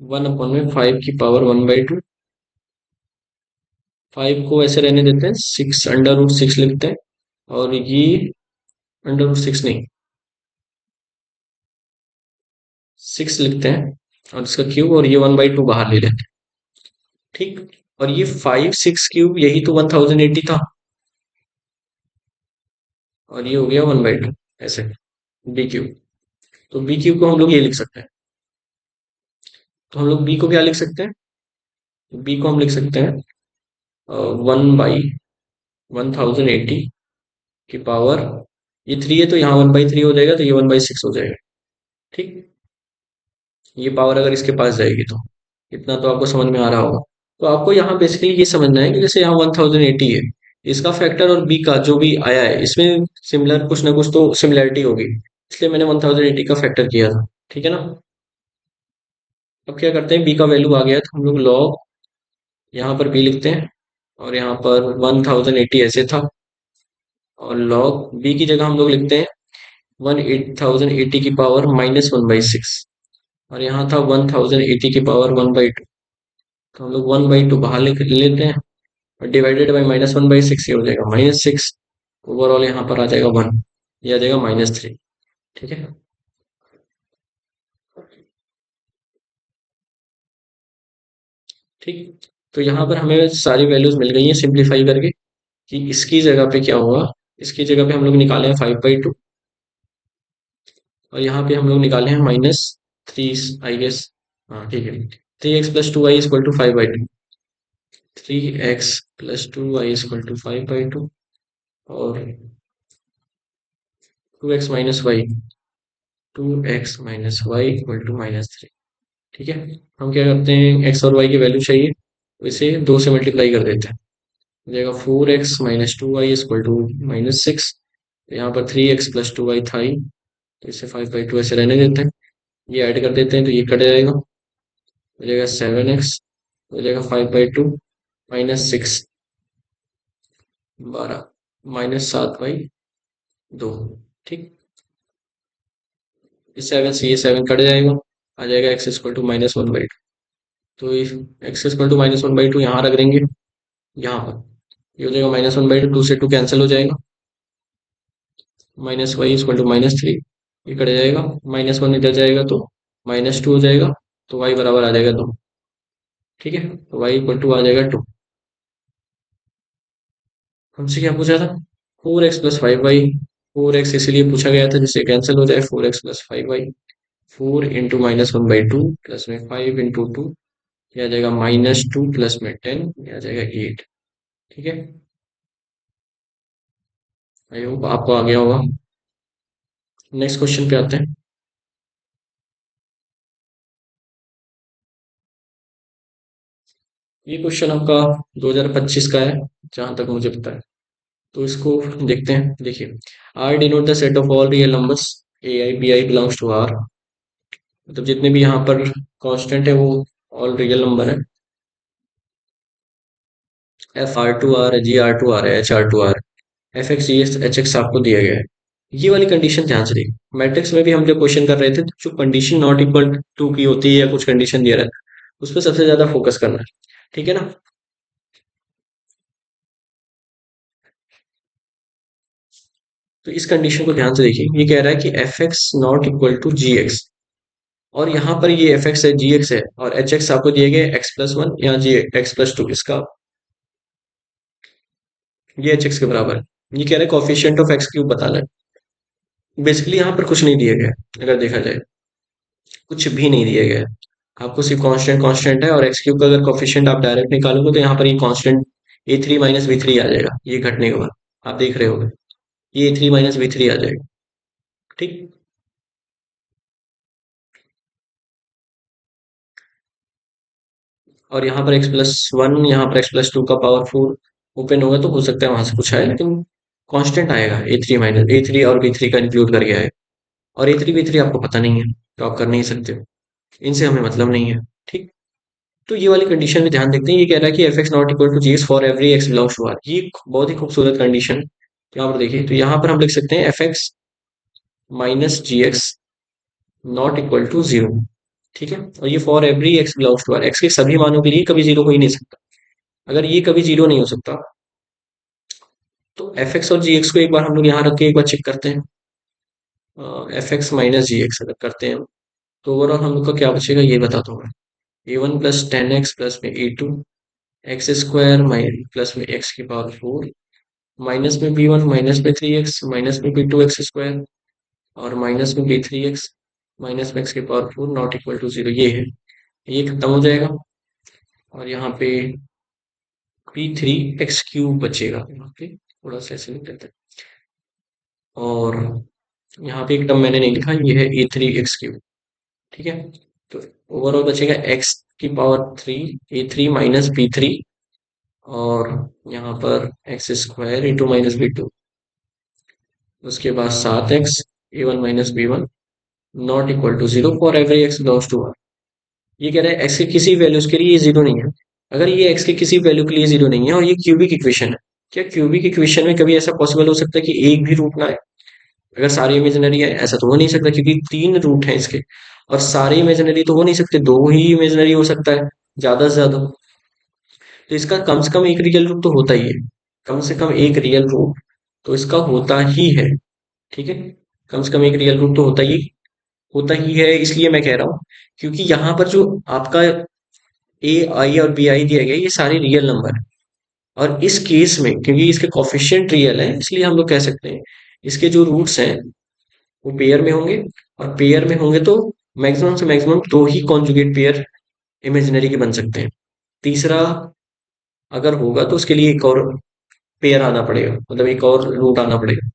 1/5 की पावर 1/2। 5 को ऐसे रहने देते हैं, 6 अंडर रूट 6 लिखते हैं, और ये अंडर रूट 6 नहीं, 6 लिखते हैं, और इसका क्यूब, और ये 1/2 बाहर ले लेते हैं। ठीक, और ये 5 6 क्यूब यही तो 1080 था, और ये हो गया 1/2 ऐसे, बी क्यूब। तो बी क्यूब को हम लोग ये लिख सकते हैं, तो हम लोग बी को क्या लिख सकते हैं, बी को हम लिख सकते हैं 1/1080 की पावर, ये 3 है तो यहाँ 1/3 हो जाएगा, तो ये 1/6 हो जाएगा। ठीक, ये पावर अगर इसके पास जाएगी तो इतना तो आपको समझ में आ रहा होगा। तो आपको यहाँ बेसिकली ये समझना है कि जैसे यहाँ 1080 है, इसका फैक्टर और बी का जो भी आया है इसमें सिमिलर कुछ ना कुछ तो सिमिलरिटी होगी, इसलिए मैंने 1080 का फैक्टर किया था। ठीक है ना, अब क्या करते हैं, बी का वैल्यू आ गया है तो हम लोग लॉग यहाँ पर बी लिखते हैं, और यहाँ पर 1080 ऐसे था, और लॉग बी की जगह हम लोग लिखते हैं 1080 की पावर -1/6, और यहाँ था 1080 की पावर 1/2, तो हम लोग 1/2 बाहर लिख लेते हैं, और डिवाइडेड बाई -1/6, ये हो जाएगा -6। ओवरऑल यहाँ पर आ जाएगा 1, ये आ जाएगा -3। ठीक है, ठीक, तो यहाँ पर हमें सारी वैल्यूज मिल गई हैं सिंप्लीफाई करके, कि इसकी जगह पे क्या होगा, इसकी जगह पे हम लोग निकाले हैं 5/2, और यहाँ पे हम लोग निकाले हैं -3 आई गेस। हाँ ठीक है, 3x + 2y = 5/2। 3x+2y equal to 5/2 और 2x - y 2x - y equal to -3। ठीक है, हम क्या करते हैं, एक्स और वाई की वैल्यू चाहिए तो इसे 2 से मल्टीप्लाई कर देते हैं। हो जाएगा 4x - 2y इक्वल टू -6। यहाँ पर 3x+2y था ही, तो इसे 5/2 ऐसे रहने देते हैं। ये ऐड कर देते हैं तो ये कट जाएगा, हो जाएगा 7x, हो जाएगा 5/2 -6 12 -7/2। ठीक, इस 7 से ये 7 कट जाएगा, आ जाएगा x इक्वल टू -1/2। तो x इक्वल टू -1/2 यहाँ रख देंगे, यहाँ पर ये हो जाएगा -1/2, 2 से 2 कैंसिल हो जाएगा, -y इक्वल टू -3, ये कट जाएगा, -1 इधर जाएगा तो -2 हो जाएगा, तो y बराबर आ जाएगा 2। ठीक है, तो y इक्वल टू आ जाएगा 2। हमसे क्या पूछा था, 4x+5y, 4x इसीलिए पूछा गया था जिससे कैंसिल हो जाए, 4x+5y, 4 × -1/2 प्लस में 5 × 2, यह आ जाएगा -2 प्लस में 10, यह आ जाएगा 8। ठीक है, आई होप आपको आ गया होगा। नेक्स्ट क्वेश्चन पे आते हैं। ये क्वेश्चन आपका 2025 का है जहां तक मुझे पता है, तो इसको देखते हैं। देखिए, R denote the set of all real numbers, A I B I belongs to R, मतलब जितने भी यहाँ पर कांस्टेंट है वो ऑल रियल नंबर है। एफ आर टू आर है, जी आर टू आर है, H R to R, F X G H X आपको दिया गया है। ये वाली कंडीशन ध्यान से देखिए, मैट्रिक्स में भी हम जब क्वेश्चन कर रहे थे तो जो कंडीशन नॉट इक्वल टू की होती है या कुछ कंडीशन दिया रहता है उस पर सबसे ज्यादा फोकस करना है। ठीक है ना, तो इस कंडीशन को ध्यान से देखिए, ये कह रहा है कि F X not equal to G X, और यहाँ पर ये एफ एक्स है, जी एक्स है, और एच एक्स आपको दिए गए x+1 या जी x+2, इसका ये एच एक्स के बराबर है। ये कह रहा है कॉफिशिएंट ऑफ एक्स क्यूब बताना है। बेसिकली यहाँ पर कुछ नहीं दिया गया है, अगर देखा जाए कुछ भी नहीं दिया गया है, आपको सिर्फ कांस्टेंट कांस्टेंट है, और एक्स क्यूब का अगर कॉफिशिएंट आप डायरेक्ट निकालोगे तो यहाँ पर ये कांस्टेंट a3 - b3 आ जाएगा, ये घटने के बाद आप देख रहे होगे, ये a3 - b3 आ जाएगा। ठीक, और यहाँ पर x+1, यहाँ पर x+2 का पावर 4 ओपन होगा तो हो सकता है वहां से कुछ आए, लेकिन कांस्टेंट आएगा, a3 और b3 का इंक्लूड करके आएगा, और a3 b3 आपको पता नहीं है तो आप कर नहीं सकते, इनसे हमें मतलब नहीं है। ठीक, तो ये वाली कंडीशन में ध्यान देखते हैं, ये कह रहा है कि F X not equal to G for every X belongs to R, ये बहुत ही खूबसूरत कंडीशन। यहाँ पर देखिए, तो यहाँ पर हम लिख सकते हैं F X minus G X not equal to 0। ठीक है, और ये for every X belongs to R, X के सभी मानों के लिए कभी जीरो हो ही नहीं सकता। अगर ये कभी जीरो नहीं हो सकता तो एफ एक्स और जी एक्स को एक बार हम लोग यहाँ रख के एक बार चेक करते हैं। F X minus G x अगर करते हैं तो ओवरऑल हम लोग का क्या बचेगा ये बताता हूँ मैं। a1 + 10x प्लस में a2 एक्स स्क्वायर प्लस में एक्स की पावर 4, माइनस में b1 माइनस में 3x माइनस में b2 एक्स स्क्वायर, और माइनस में b3x माइनस में एक्स की पावर 4 नॉट इक्वल टू 0, ये है, ये खत्म हो जाएगा, और यहाँ पे p3x³ बचेगा, यहाँ पे थोड़ा सा ऐसे लिख देते हैं, और यहाँ पे एक टर्म मैंने नहीं लिखा, ये है a3x³। ठीक है, तो ओवरऑल बचेगा x की पावर 3, a3 - b3, और यहाँ पर एक्स स्क्वायर इंटू -b2, उसके बाद 7x a1 - b1 not equal to 0 for every X belongs to 1। ये कह रहा है एक्स के किसी वैल्यूज के लिए ये जीरो नहीं है। अगर ये एक्स के किसी वैल्यू के लिए जीरो नहीं है और ये क्यूबिक इक्वेशन है, क्या क्यूबिक इक्वेशन में कभी ऐसा पॉसिबल हो सकता है कि एक भी रूट ना है? अगर सारे इमेजिनरी है ऐसा तो हो नहीं सकता, क्योंकि 3 रूट है इसके, और सारे इमेजिनरी तो हो नहीं सकते, दो ही इमेजिनरी हो सकता है ज्यादा से ज्यादा। तो इसका कम से कम एक रियल रूट तो होता ही है, कम से कम एक रियल रूट तो इसका होता ही है। ठीक है, कम से कम एक रियल रूट तो होता ही है, इसलिए मैं कह रहा हूँ, क्योंकि यहाँ पर जो आपका ए आई और बी आई दिया गया ये सारे रियल नंबर है, और इस केस में क्योंकि इसके कॉफिशिएंट रियल है इसलिए हम लोग कह सकते हैं इसके जो रूट्स हैं वो पेयर में होंगे, और पेयर में होंगे तो मैक्सिमम से मैक्सिमम दो ही कॉन्जुगेट पेयर इमेजिनरी के बन सकते हैं। तीसरा अगर होगा तो उसके लिए एक और पेयर आना पड़ेगा, मतलब एक और रूट आना पड़ेगा।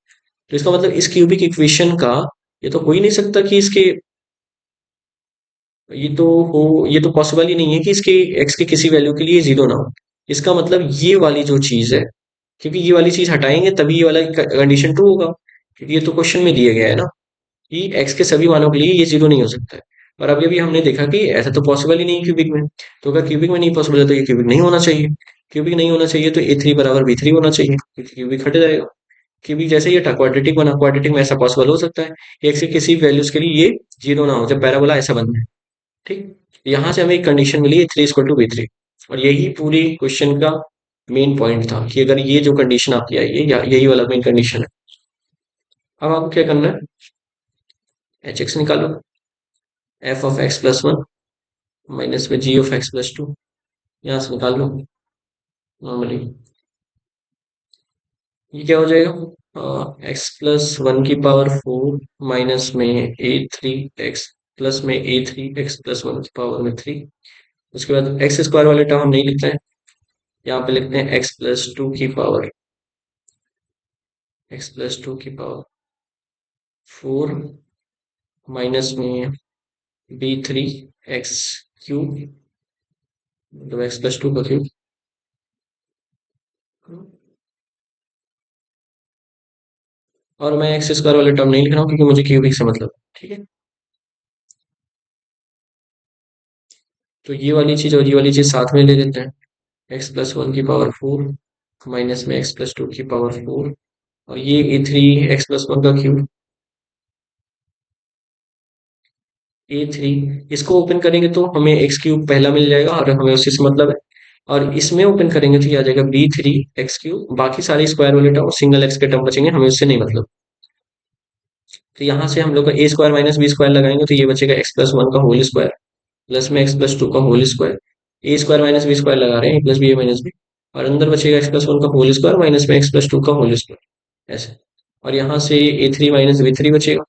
तो इसका मतलब इस क्यूबिक इक्वेशन का ये तो हो ही नहीं सकता कि इसके ये तो पॉसिबल ही नहीं है कि इसके एक्स के किसी वैल्यू के लिए जीरो ना हो। इसका मतलब ये वाली जो चीज है, क्योंकि ये वाली चीज हटाएंगे तभी ये वाला कंडीशन ट्रू होगा, क्योंकि ये तो क्वेश्चन में दिया गया है ना कि एक्स के सभी मानों के लिए ये जीरो नहीं हो सकता है। और अभी अभी हमने देखा कि ऐसा तो पॉसिबल ही नहीं है क्यूबिक में। तो अगर क्यूबिक में नहीं पॉसिबल है तो ये क्यूबिक नहीं होना चाहिए। क्यूबिक नहीं होना चाहिए तो ए3 बराबर बी थ्री होना चाहिए, क्योंकि क्यूबिक हट जाएगा। क्यूबिक जैसे ही हटा क्वाड्रेटिक बना, क्वाड्रेटिक में ऐसा पॉसिबल हो सकता है एक्स के किसी वैल्यूज के लिए ये जीरो ना हो जब पैराबोला ऐसा बनना है। ठीक, यहाँ से हमें एक कंडीशन मिली है three equal to B three. और यही पूरी क्वेश्चन का मेन पॉइंट था कि अगर ये जो कंडीशन आपकी आई है यही वाला मेन कंडीशन है। अब आपको क्या करना है, एच एक्स निकालो, F of x plus one minus में जी ऑफ एक्स प्लस टू, यहाँ से निकाल लो नॉर्मली। ये क्या हो जाएगा, एक्स प्लस वन की पावर फोर माइनस में ए थ्री एक्स प्लस में A three x plus one की पावर में थ्री। उसके बाद एक्स स्क्वायर वाले टर्म हम नहीं लिखते हैं, यहाँ पे लिखते हैं एक्स प्लस टू की पावर, एक्स प्लस टू की पावर फोर माइनस में बी थ्री एक्स क्यूब, मतलब एक्स प्लस टू का क्यूब। और मैं एक्स स्क्वायर वाले टर्म नहीं लिख रहा हूँ क्योंकि मुझे क्यूबिक से मतलब है, ठीक है। तो ये वाली चीज और ये वाली चीज साथ में ले लेते हैं, एक्स प्लस वन की पावर फोर माइनस में एक्स प्लस टू की पावर फोर, और ये ए थ्री एक्स प्लस वन का क्यूब, ए थ्री। इसको ओपन करेंगे तो हमें एक्स क्यूब पहला मिल जाएगा और हमें उसी से मतलब है। और इसमें ओपन करेंगे तो ये आ जाएगा बी थ्री एक्स क्यूब, बाकी सारे स्क्वायर वाले टर्म सिंगल एक्स के टर्म बचेंगे, हमें उससे नहीं मतलब। तो यहाँ से हम लोग का ए स्क्वायर माइनस बी स्क्वायर लगाएंगे तो ये बचेगा एक्स प्लस वन का होल स्क्वायर प्लस में एक्स प्लस टू का होल स्क्वायर। ए स्क्वायर माइनस बी स्क्वायर लगा रहे हैं, प्लस बी ए माइनस बी, और अंदर बचेगा एक्स प्लस वन का होल स्क्वायर माइनस में एक्स प्लस टू का होल स्क्वायर, ऐसे। और यहाँ से ए थ्री माइनस बी थ्री बचेगा,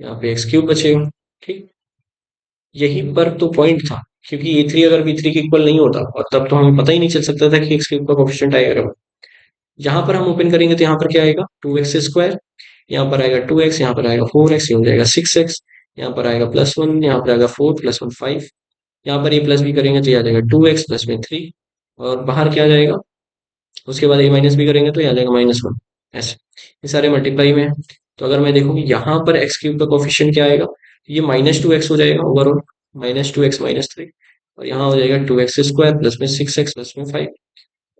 यहाँ पे एक्स क्यूब बचेगा। ठीक, यही पर तो पॉइंट था, क्योंकि ए थ्री अगर बी थ्री के इक्वल नहीं होता और तब तो हमें पता ही नहीं चल सकता था कि एक्स क्यूब का कोफिशिएंट आएगा। यहाँ पर हम ओपन करेंगे तो यहाँ पर क्या आएगा, टू एक्स स्क्वायर, यहाँ पर आएगा टू एक्स, यहाँ पर आएगा फोर एक्स, ये हो जाएगा सिक्स एक्स, यहाँ पर आएगा प्लस वन, यहाँ पर आएगा फोर प्लस वन फाइव, यहाँ पर ए प्लस बी करेंगे तो ये आ जाएगा टू एक्स प्लस में थ्री, और बाहर क्या आ जाएगा, उसके बाद ए माइनस बी करेंगे तो ये आ जाएगा माइनस वन, ऐसे। ये सारे मल्टीप्लाई में है। तो अगर मैं देखूँ कि यहाँ पर एक्स क्यूब का कोफिशिएंट क्या आएगा, ये माइनस टू एक्स हो जाएगा overall, minus two x minus three, और यहाँ हो जाएगा टू एक्स स्क्वायर प्लस में सिक्स एक्स प्लस में फाइव,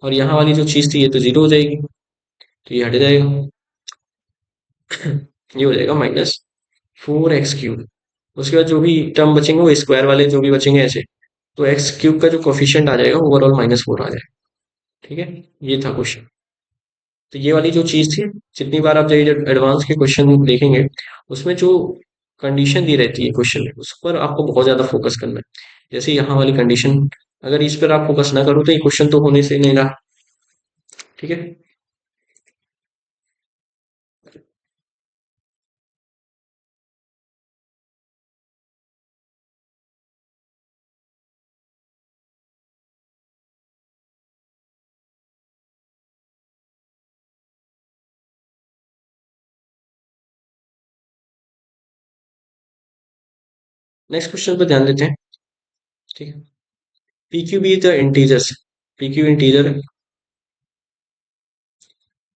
और यहाँ वाली जो चीज थी ये तो जीरो हो जाएगी, तो ये हट जाएगा। ये हो जाएगा माइनस फोर एक्स क्यूब। उसके बाद जो भी टर्म बचेंगे वो स्क्वायर वाले जो भी बचेंगे ऐसे, तो एक्स क्यूब का जो कोफिशिएंट आ जाएगा ओवरऑल माइनस फोर आ जाएगा। ठीक है, ये था क्वेश्चन। तो ये वाली जो चीज थी, जितनी बार आप ये एडवांस के क्वेश्चन देखेंगे उसमें जो कंडीशन दी रहती है क्वेश्चन में उस पर आपको बहुत ज्यादा फोकस करना है। जैसे यहाँ वाली कंडीशन, अगर इस पर आप फोकस ना करो तो ये क्वेश्चन तो होने से नहीं रहा। ठीक है, नेक्स्ट क्वेश्चन पर ध्यान देते हैं। ठीक है, P Q be the integers, P Q integer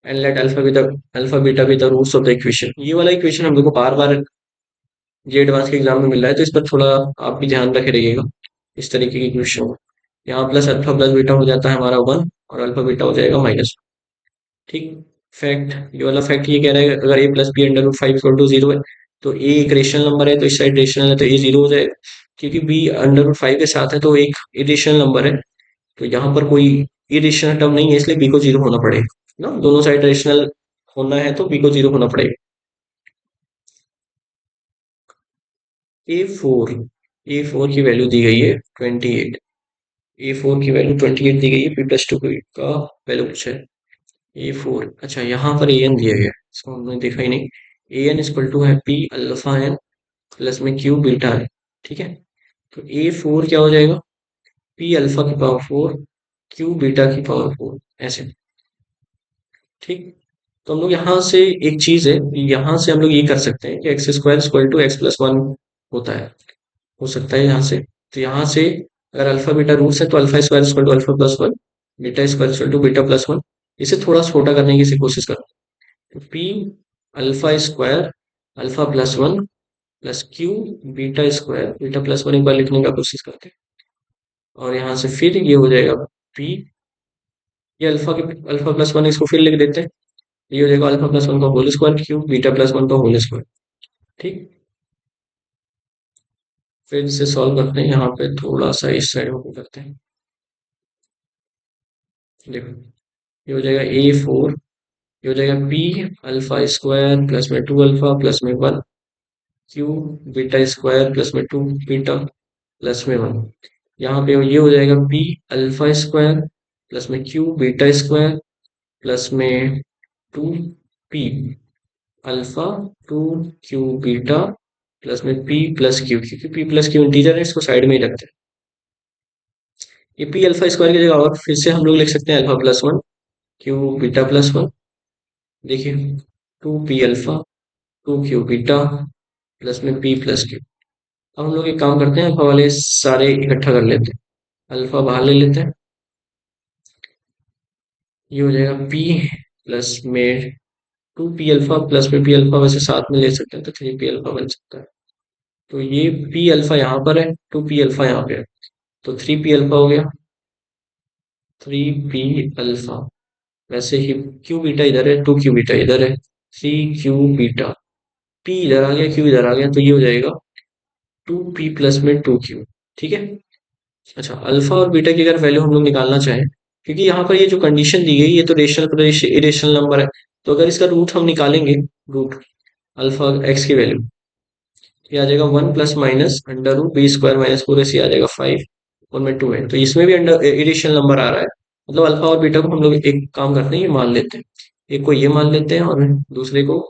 and let alpha beta be the roots of the equation. ये वाला इक्वेशन हम लोग को बार बार ये एडवांस के एग्जाम में मिल रहा है, तो इस पर थोड़ा आप भी ध्यान रखे रहिएगा। इस तरीके की क्वेश्चन यहाँ प्लस अल्फा प्लस बीटा हो जाता है हमारा वन, और अल्फा बीटा हो जाएगा माइनस। ठीक, फैक्ट, ये वाला फैक्ट ये कह रहा है कि अगर A plus B under root five equal to zero है तो ए एक रेशनल नंबर है, तो इस साइड रेशनल है तो ए जीरो हो जाएगा। क्योंकि बी अंडर रूट फाइव के साथ है तो एक इरेशनल नंबर है, तो यहाँ पर कोई इरेशनल टर्म नहीं है, इसलिए बी को जीरो होना पड़ेगा ना, दोनों साइड रेशनल होना है तो बी को जीरो होना पड़ेगा। ए फोर, ए फोर की वैल्यू दी गई है 28, ए फोर की वैल्यू 28 दी गई है, पी प्लस टू का वैल्यू कुछ है। ए फोर, अच्छा यहाँ पर ए एन दिया गया है, इसको हमने देखा ही नहीं। ए एन इक्वल टू है पी अल्फा एन प्लस में क्यू बीटा है। ठीक है, तो ए फोर क्या हो जाएगा, पी अल्फा की पावर फोर क्यू बीटा की पावर 4 ऐसे। ठीक। तो हम लोग यहाँ से एक चीज है, यहाँ से हम लोग ये कर सकते हैं कि X square equal to X plus one होता है, हो सकता है यहाँ से। तो यहाँ से अगर अल्फा बीटा रूट्स है तो alpha square equal to alpha plus one, beta square equal to beta plus one. इसे थोड़ा छोटा करने की कोशिश करो। तो P alpha square alpha plus one plus Q beta square beta plus one एक बार लिखने का कोशिश करते हैं। और यहाँ से फिर ये हो जाएगा पी, ये अल्फा के अल्फा प्लस वन इसको फिर लिख देते हैं। ये हो जाएगा अल्फा प्लस वन का whole square Q beta plus one का होल स्क्वायर। ठीक। फिर इसे सॉल्व करते हैं, यहाँ पे थोड़ा सा इस साइड होकर करते हैं। देखो ये हो जाएगा ए फोर, ये हो जाएगा पी अल्फा स्क्वायर प्लस में टू अल्फा प्लस में one Q beta square plus में टू बीटा प्लस में वन। यहाँ पे ये हो जाएगा पी अल्फा स्क्वायर प्लस में क्यू बीटा स्क्वायर प्लस में two P alpha two Q beta plus में पी प्लस क्यू, क्योंकि पी प्लस क्यू इंटीजर है इसको साइड में ही रखते हैं। ये पी अल्फा स्क्वायर की जगह और फिर से हम लोग लिख सकते हैं alpha plus one Q beta plus one. देखिए two P alpha two Q beta plus में पी प्लस क्यू। अब हम लोग एक काम करते हैं, अल्फा वाले सारे इकट्ठा कर लेते हैं, अल्फा बाहर ले लेते हैं। ये हो जाएगा पी प्लस में टू पी अल्फा प्लस में पी अल्फा, वैसे साथ में ले सकते हैं तो थ्री पी अल्फा बन सकता है। तो ये पी अल्फा यहाँ पर है, टू पी अल्फा यहाँ पे है, तो थ्री पी अल्फा हो गया, थ्री पी अल्फा। वैसे ही क्यू बीटा इधर है, टू क्यू बीटा इधर है, थ्री क्यू बीटा, पी इधर आ गया क्यू इधर आ गया, तो ये हो जाएगा टू पी प्लस में टू क्यू। ठीक है। अच्छा अल्फा और बीटा की अगर वैल्यू हम लोग निकालना चाहें, क्योंकि यहाँ पर ये जो कंडीशन दी गई ये तो रेशनल इरेशनल नंबर है, तो अगर इसका रूट हम निकालेंगे, रूट अल्फा एक्स की वैल्यू, ये आ जाएगा one plus minus under root B square minus four ऐसे आ जाएगा फाइव और में टू है, तो इसमें भी अंडर इरेशनल नंबर आ रहा है। मतलब अल्फा और बीटा को हम लोग एक काम करते हैं, ये मान लेते हैं, एक को ये मान लेते हैं और दूसरे को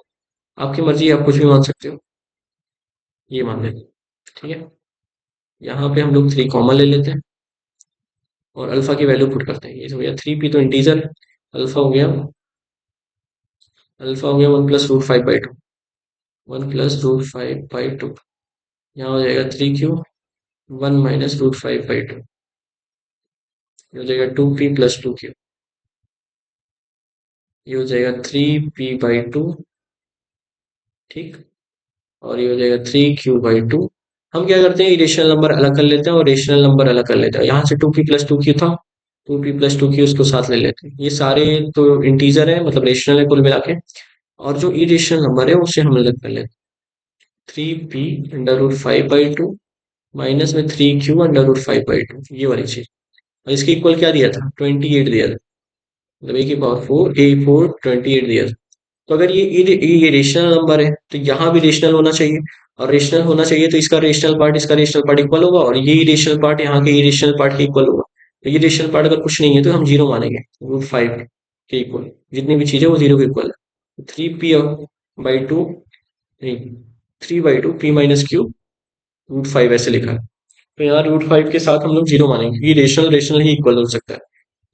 आपकी मर्जी, आप कुछ भी मान सकते हो, ये मान लेते हैं। ठीक है। यहाँ पे हम लोग थ्री कॉमन ले लेते हैं और अल्फा की वैल्यू पुट करते हैं। ये हो गया थ्री पी तो इंटीजर, अल्फा हो गया, अल्फा हो गया one plus root five by two, one plus root five by two. यहाँ हो जाएगा three Q one minus root five by two, ये हो जाएगा two P plus two Q, ये हो जाएगा थ्री पी बाई टू। ठीक। और ये हो जाएगा थ्री क्यू बाई टू। हम क्या करते हैं, इरेशनल नंबर अलग कर लेते हैं और रेशनल नंबर अलग कर लेते हैं। यहाँ से two P plus two Q था, two P plus two Q उसको साथ ले लेते हैं। ये सारे तो इंटीजर है, मतलब रेशनल है कुल मिला के, और जो इरेशनल नंबर है उसे हम अलग कर लेते हैं। Three P under root five by two minus में three Q under root five by two, ये वाली चीज। और इसके इक्वल क्या दिया था, 28 दिया था, मतलब ए की पावर फोर ए फोर 28 दिया था। तो अगर ये रेशनल नंबर है तो यहाँ भी रेशनल होना चाहिए, और रेशनल होना चाहिए तो इसका रेशनल पार्ट इक्वल होगा, और ये इरेशनल पार्ट यहाँ के इरेशनल पार्ट के इक्वल होगा। तो ये रेशनल पार्ट अगर कुछ नहीं है तो हम जीरो मानेंगे, रूट फाइव के इक्वल, जितनी भी चीजें वो जीरो के इक्वल है। थ्री पी बाई टू, नहीं, three by two P minus Q root five ऐसे लिखा है। तो यहाँ रूट फाइव के साथ हम लोग जीरो मानेंगे, ये रेशनल रेशनल ही इक्वल हो सकता है।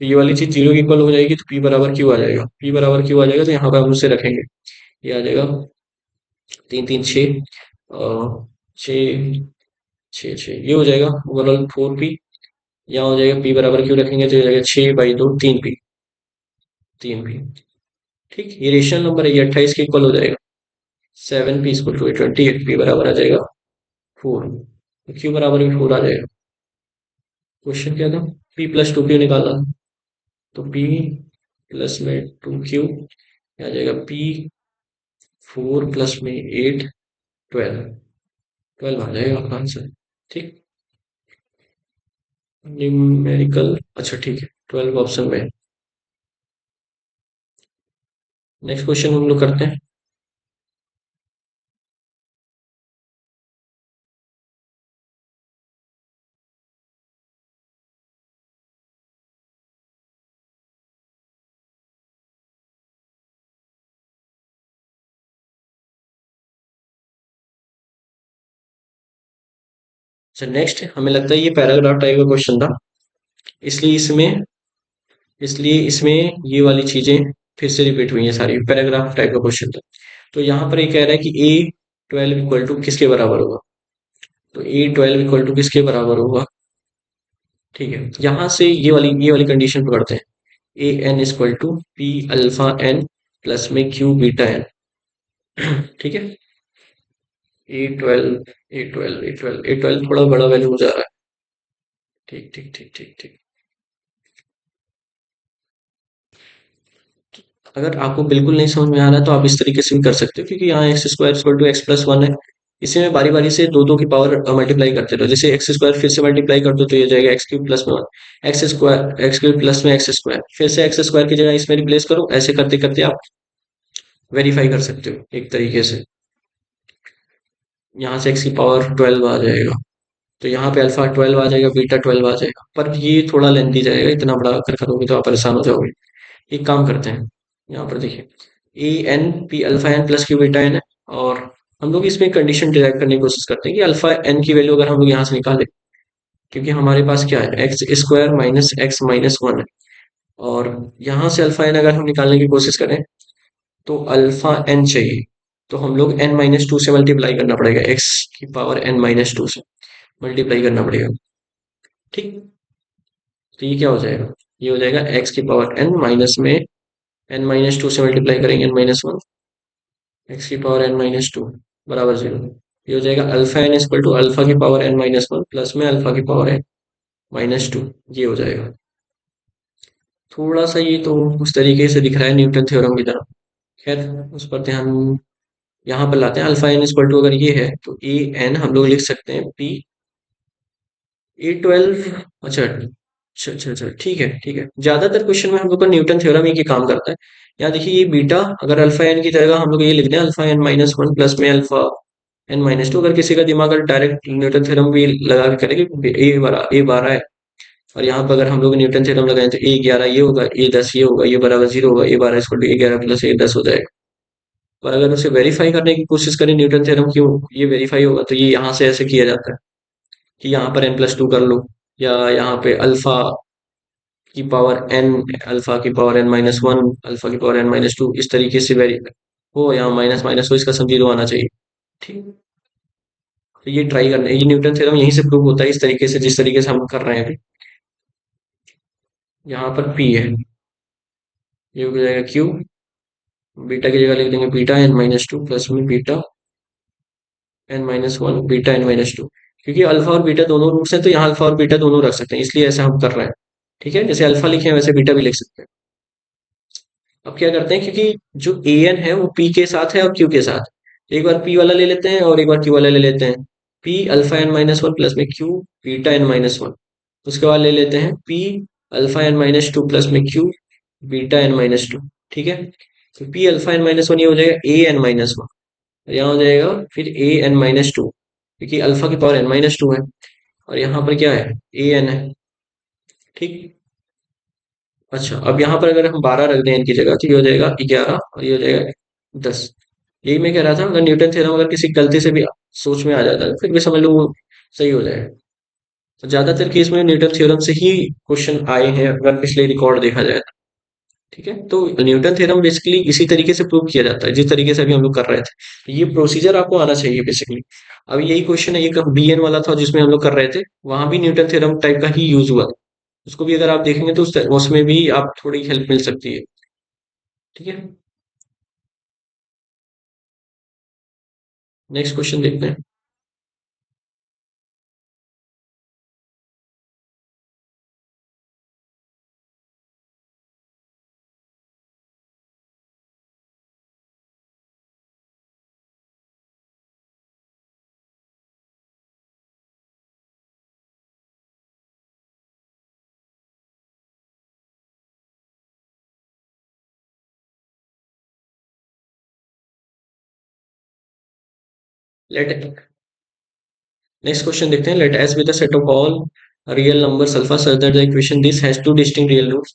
तो ये वाली चीज जीरो की इक्वल हो जाएगी तो पी बराबर क्यू आ जाएगा, पी बराबर क्यू आ जाएगा तो यहाँ पर हम उसे रखेंगे, ये आ जाएगा तीन तीन छः, छः छः छः, ये हो जाएगा ओवरऑल फोर पी। यहाँ हो जाएगा पी बराबर क्यू रखेंगे तो ये हो जाएगा छः बाई दो तीन पी, तीन पी। ठीक, ये रेशनल नंबर है, ये 28 के इक्वल हो जाएगा। Seven P equal to 28, P बराबर आ जाएगा फोर, क्यू बराबर भी फोर आ जाएगा। क्वेश्चन क्या था, पी प्लस टू क्यू निकालना था, तो पी प्लस में टू क्यू आ जाएगा पी फोर प्लस में एट ट्वेल्व, ट्वेल्व आ जाएगा आपका आंसर। ठीक, न्यूमेरिकल, अच्छा ठीक है, ट्वेल्व ऑप्शन में। नेक्स्ट क्वेश्चन हम लोग करते हैं। अच्छा नेक्स्ट हमें लगता है ये पैराग्राफ टाइप का क्वेश्चन था, इसलिए इसमें इसलिए इसमें ये वाली चीजें फिर से रिपीट हुई हैं, सारी पैराग्राफ टाइप का क्वेश्चन था। तो यहाँ पर ये कह रहा है कि ए ट्वेल्व इक्वल टू किसके बराबर होगा। तो ए ट्वेल्व इक्वल टू किसके बराबर होगा। ठीक है, यहाँ से ये वाली कंडीशन पकड़ते हैं। A N equal to P alpha N plus में क्यू बीटा एन। ठीक है, ए ट्वेल्व थोड़ा बड़ा वैल्यू हो जा रहा है। ठीक ठीक ठीक ठीक ठीक। अगर आपको बिल्कुल नहीं समझ में आ रहा है तो आप इस तरीके से भी कर सकते हो, क्योंकि यहाँ X square equal to X plus one है। इसी में बारी बारी से दो दो की पावर मल्टीप्लाई करते रहो। जैसे एक्स स्क्वायर फिर से मल्टीप्लाई कर दो तो ये जाएगा एक्स क्यूब प्लस में वन। एक्स स्क्वायर प्लस में एक्स स्क्वायर, फिर से एक्स स्क्वायर की जगह इसमें रिप्लेस करो। ऐसे करते करते आप वेरीफाई कर सकते हो एक तरीके से। यहाँ से एक्स की पावर ट्वेल्व आ जाएगा, तो यहाँ पे अल्फा ट्वेल्व आ जाएगा, बीटा ट्वेल्व आ जाएगा। पर ये थोड़ा लेंथी जाएगा, इतना बड़ा अगर करोगे तो आप परेशान हो जाओगे। एक काम करते हैं, यहाँ पर देखिए A N P alpha N plus Q beta N है। और हम लोग इसमें कंडीशन डिराइव करने की कोशिश करते हैं कि अल्फा एन की वैल्यू अगर हम लोग यहाँ से निकालें, क्योंकि हमारे पास क्या है, X square minus x minus one है। और यहाँ से अल्फा एन अगर हम निकालने की कोशिश करें तो अल्फा एन चाहिए, तो हम लोग एन माइनस टू से मल्टीप्लाई करना पड़ेगा, एक्स की पावर एन माइनस टू से मल्टीप्लाई करना पड़ेगा। ठीक, तो ये क्या हो जाएगा, ये हो जाएगा एक्स की पावर एन माइनस में एन माइनस टू से मल्टीप्लाई करेंगे एन माइनस वन, एक्स की पावर एन माइनस टू बराबर जीरो। ये हो जाएगा alpha N equal to alpha की power N minus one plus में अल्फा की पावर एन माइनस टू। ये हो जाएगा। थोड़ा सा ये तो उस तरीके से दिख रहा है न्यूटन थ्योरम की तरह। खैर, उस पर ध्यान यहाँ पर लाते हैं। अल्फा एन इक्वल टू अगर ये है तो ए एन हम लोग लिख सकते हैं पी ए ट्वेल्व। अच्छा अच्छा अच्छा अच्छा, ठीक है ठीक है। ज्यादातर क्वेश्चन में हम लोग का न्यूटन थ्योरम ही की काम करता है। यहाँ देखिए ये बीटा अगर अल्फा एन की जगह हम लोग ये लिख दें alpha N minus one plus में अल्फा एन माइनस टू। अगर किसी का दिमाग अगर डायरेक्ट न्यूटन थ्योरम भी लगा के करे कि ए बारह है, और यहाँ पर अगर हम लोग न्यूटन थ्योरम लगाएं तो ए ग्यारह ये होगा, ए दस ये होगा, ये बराबर जीरो होगा, ए बारह इसको ए ग्यारह प्लस ए दस हो जाएगा। और अगर उसे वेरीफाई करने की कोशिश करें न्यूटन थ्योरम क्यों ये वेरीफाई होगा, तो ये यहाँ से ऐसे किया जाता है कि यहाँ पर एन प्लस टू कर लो, या यहाँ पे अल्फा की पावर एन, अल्फा की power N minus one, alpha की पावर एन माइनस टू, इस तरीके से वेरी हो, यहाँ माइनस माइनस हो, इसका सब जीरो आना चाहिए। ठीक, तो ये ट्राई करना है, ये न्यूटन थ्योरम यहीं से प्रूव होता है इस तरीके से, जिस तरीके से हम कर रहे हैं अभी। यहाँ पर पी है, ये हो जाएगा क्यू, बीटा की जगह लिख देंगे beta N minus two plus में beta N minus one beta N minus two. क्योंकि अल्फा और बीटा दोनों रूट्स हैं तो यहाँ अल्फा और बीटा दोनों रख सकते हैं, इसलिए ऐसा हम कर रहे हैं। ठीक है, जैसे अल्फा लिखे हैं वैसे बीटा भी लिख सकते हैं। अब क्या करते हैं, क्योंकि जो ए एन है वो पी के साथ है और क्यू के साथ, एक बार पी वाला ले लेते हैं और एक बार क्यू वाला ले लेते हैं। P alpha N minus one plus में Q beta N minus one. उसके बाद ले लेते हैं P alpha N minus two plus में Q beta N minus two. ठीक है, तो P alpha N minus one ये हो जाएगा ए एन माइनस वन, यहाँ हो जाएगा फिर ए एन माइनस टू, क्योंकि अल्फा की पावर एन माइनस टू है और यहाँ पर क्या है, ए एन है। ठीक, अच्छा अब यहाँ पर अगर हम बारह रख दें इनकी जगह तो ये हो जाएगा ग्यारह और ये हो जाएगा दस। यही मैं कह रहा था, अगर न्यूटन थ्योरम अगर किसी गलती से भी सोच में आ जाता है फिर भी समझ लो वो सही हो जाएगा। तो ज्यादातर केस में न्यूटन थ्योरम से ही क्वेश्चन आए हैं अगर पिछले रिकॉर्ड देखा जाए तो। ठीक है, तो न्यूटन थ्योरम बेसिकली इसी तरीके से प्रूव किया जाता है जिस तरीके से अभी हम लोग कर रहे थे। तो ये प्रोसीजर आपको आना चाहिए बेसिकली। अब यही क्वेश्चन है, एक बी एन वाला था जिसमें हम लोग कर रहे थे, वहां भी न्यूटन थ्योरम टाइप का ही यूज हुआ। उसको भी अगर आप देखेंगे तो उसमें भी आप थोड़ी हेल्प मिल सकती है। ठीक है, नेक्स्ट क्वेश्चन देखते हैं। लेट नेक्स्ट क्वेश्चन देखते हैं। Let S be the set of all real numbers alpha such that the equation this has two distinct real roots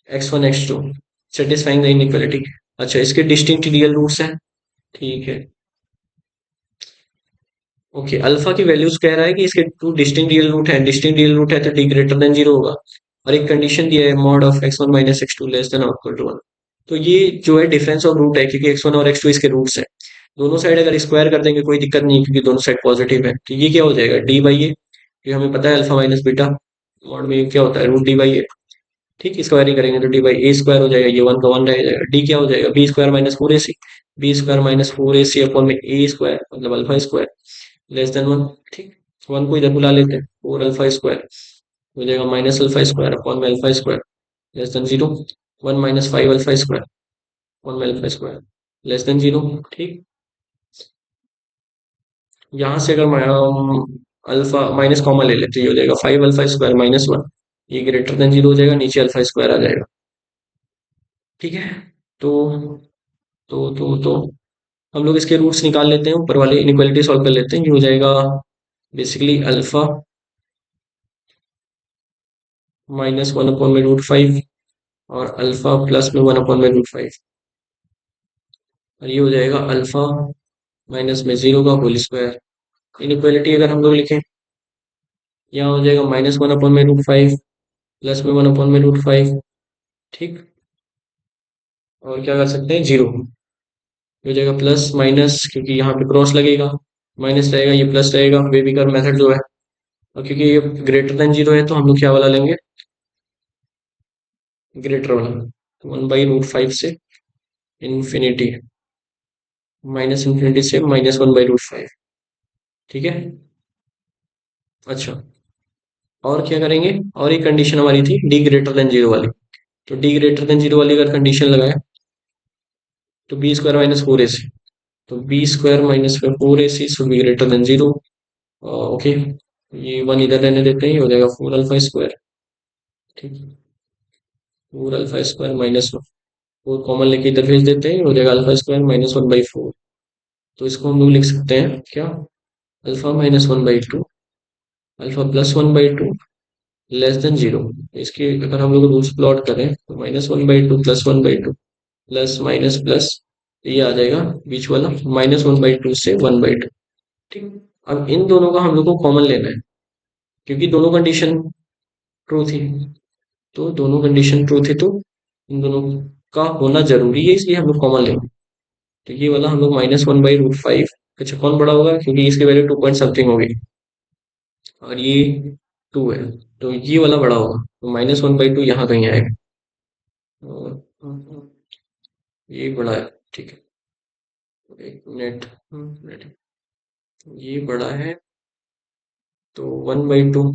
x1 x2 satisfying the inequality. अच्छा, इसके डिस्टिंक्ट रियल रूट्स हैं। ठीक है, okay, alpha की values कह रहा है कि इसके टू डिस्टिंक्ट रियल रूट है, डिस्टिंक्ट रियल रूट है तो डी ग्रेटर देन जीरो होगा। और एक कंडीशन दिया है mod of x1 minus X two less than और इक्वल टू 1। तो ये जो है डिफरेंस ऑफ रूट है, क्योंकि x1 और x2 इसके रूट्स हैं। दोनों साइड अगर स्क्वायर कर देंगे कोई दिक्कत नहीं, क्योंकि दोनों साइड पॉजिटिव है। तो ये क्या हो जाएगा, डी बाई ए। ये हमें पता है अल्फा माइनस बीटा मॉड में क्या होता है, रूट डी बाई ए। ठीक, स्क्वायरिंग करेंगे तो डी बाई ए स्क्वायर हो जाएगा, ये वन का वन रह जाएगा। डी क्या हो जाएगा, B square minus four A C. B square minus four A C upon में ए स्क्वायर मतलब alpha square less then one. ठीक, वन को इधर बुला लेते हैं, फोर अल्फा स्क्वायर हो जाएगा माइनस अल्फा स्क्वायर अपॉन में alpha square less than zero. One minus five alpha square upon में alpha square less than zero. ठीक, यहाँ से अगर अल्फा माइनस कॉमन ले लेते, ये हो जाएगा five alpha square minus one. ये ग्रेटर देन जीरो हो जाएगा, नीचे अल्फा स्क्वायर आ जाएगा। ठीक है, तो तो हम लोग इसके रूट्स निकाल लेते हैं, ऊपर वाले इनइक्वालिटी सॉल्व कर लेते हैं। ये हो जाएगा basically alpha minus one upon में रूट फाइव और अल्फा प्लस में वन अपॉन में रूट फाइव। और ये हो जाएगा अल्फा माइनस में जीरो का होल स्क्वायर। इनइक्वालिटी अगर हम लोग लिखें, यहाँ हो जाएगा माइनस वन अपॉन में रूट फाइव प्लस में वन अपॉन में रूट फाइव। ठीक, और क्या कर सकते हैं, जीरो हो जाएगा प्लस माइनस, क्योंकि यहाँ पे क्रॉस लगेगा, माइनस रहेगा, ये प्लस रहेगा, बेबी कर्व मेथड जो है। और क्योंकि ये ग्रेटर देन जीरो है तो हम लोग क्या वाला लेंगे, ग्रेटर वाला। वन बाई रूट फाइव से इन्फिनिटी, माइनस इन्फिनिटी से minus one by root five. ठीक है, अच्छा, और क्या करेंगे, और एक कंडीशन हमारी थी डी ग्रेटर देन जीरो वाली। तो डी ग्रेटर देन जीरो वाली अगर कंडीशन लगाए तो B square minus four A C. तो B square minus four A C should be greater than zero. Okay, ये वन इधर रहने देते हैं, ये हो जाएगा फोर अल्फा स्क्वायर। ठीक, four alpha square minus one, four common लेके इधर भेज देते हैं, ये हो जाएगा alpha square minus one by four. तो इसको हम लोग लिख सकते हैं क्या, alpha minus one by to alpha plus one by to less than zero. इसके अगर हम लोग रूल्स प्लॉट करें तो minus one by two plus one by two plus minus plus, ये आ जाएगा बीच वाला माइनस वन बाई टू से वन बाई टू। ठीक, अब इन दोनों का हम लोग को कॉमन लेना है, क्योंकि दोनों कंडीशन ट्रू थी। तो दोनों कंडीशन ट्रू थे तो इन दोनों का होना जरूरी है, इसलिए हम लोग कॉमन लेंगे। तो ये वाला हम लोग minus one by root five, अच्छा कौन बड़ा होगा, क्योंकि इसकी वैल्यू टू पॉइंट समथिंग होगी और ये टू है, तो ये वाला बड़ा होगा। तो माइनस वन बाई टू यहाँ कहीं आएगा और ये बड़ा है। ठीक है, एक मिनट, ये बड़ा है तो वन बाई टू।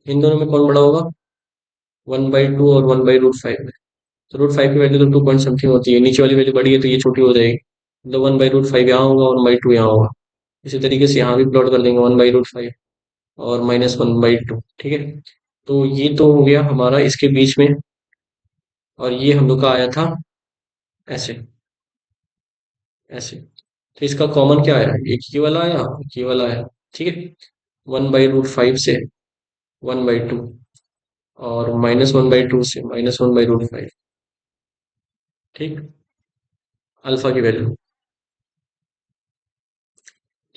इन दोनों में कौन बड़ा होगा, वन बाई टू और वन बाई रूट फाइव में। तो रूट फाइव की वैल्यू तो टू पॉइंट समथिंग होती है, नीचे वाली वैल्यू बड़ी है तो ये छोटी हो जाएगी। मतलब वन बाई रूट फाइव यहाँ होगा, वन बाई टू यहाँ होगा। इसी तरीके से यहाँ भी प्लॉट कर देंगे वन बाई रूट फाइव और माइनस वन बाई टू। ठीक है, तो ये तो हो गया हमारा इसके बीच में। और ये हम लोग का आया था ऐसे, ऐसे। तो इसका कॉमन क्या आया, एक ये वाला आया, ये वाला आया। ठीक है, वन बाई रूट फाइव से वन बाई टू और माइनस वन बाई टू से minus one by root five. ठीक, अल्फा की वैल्यू।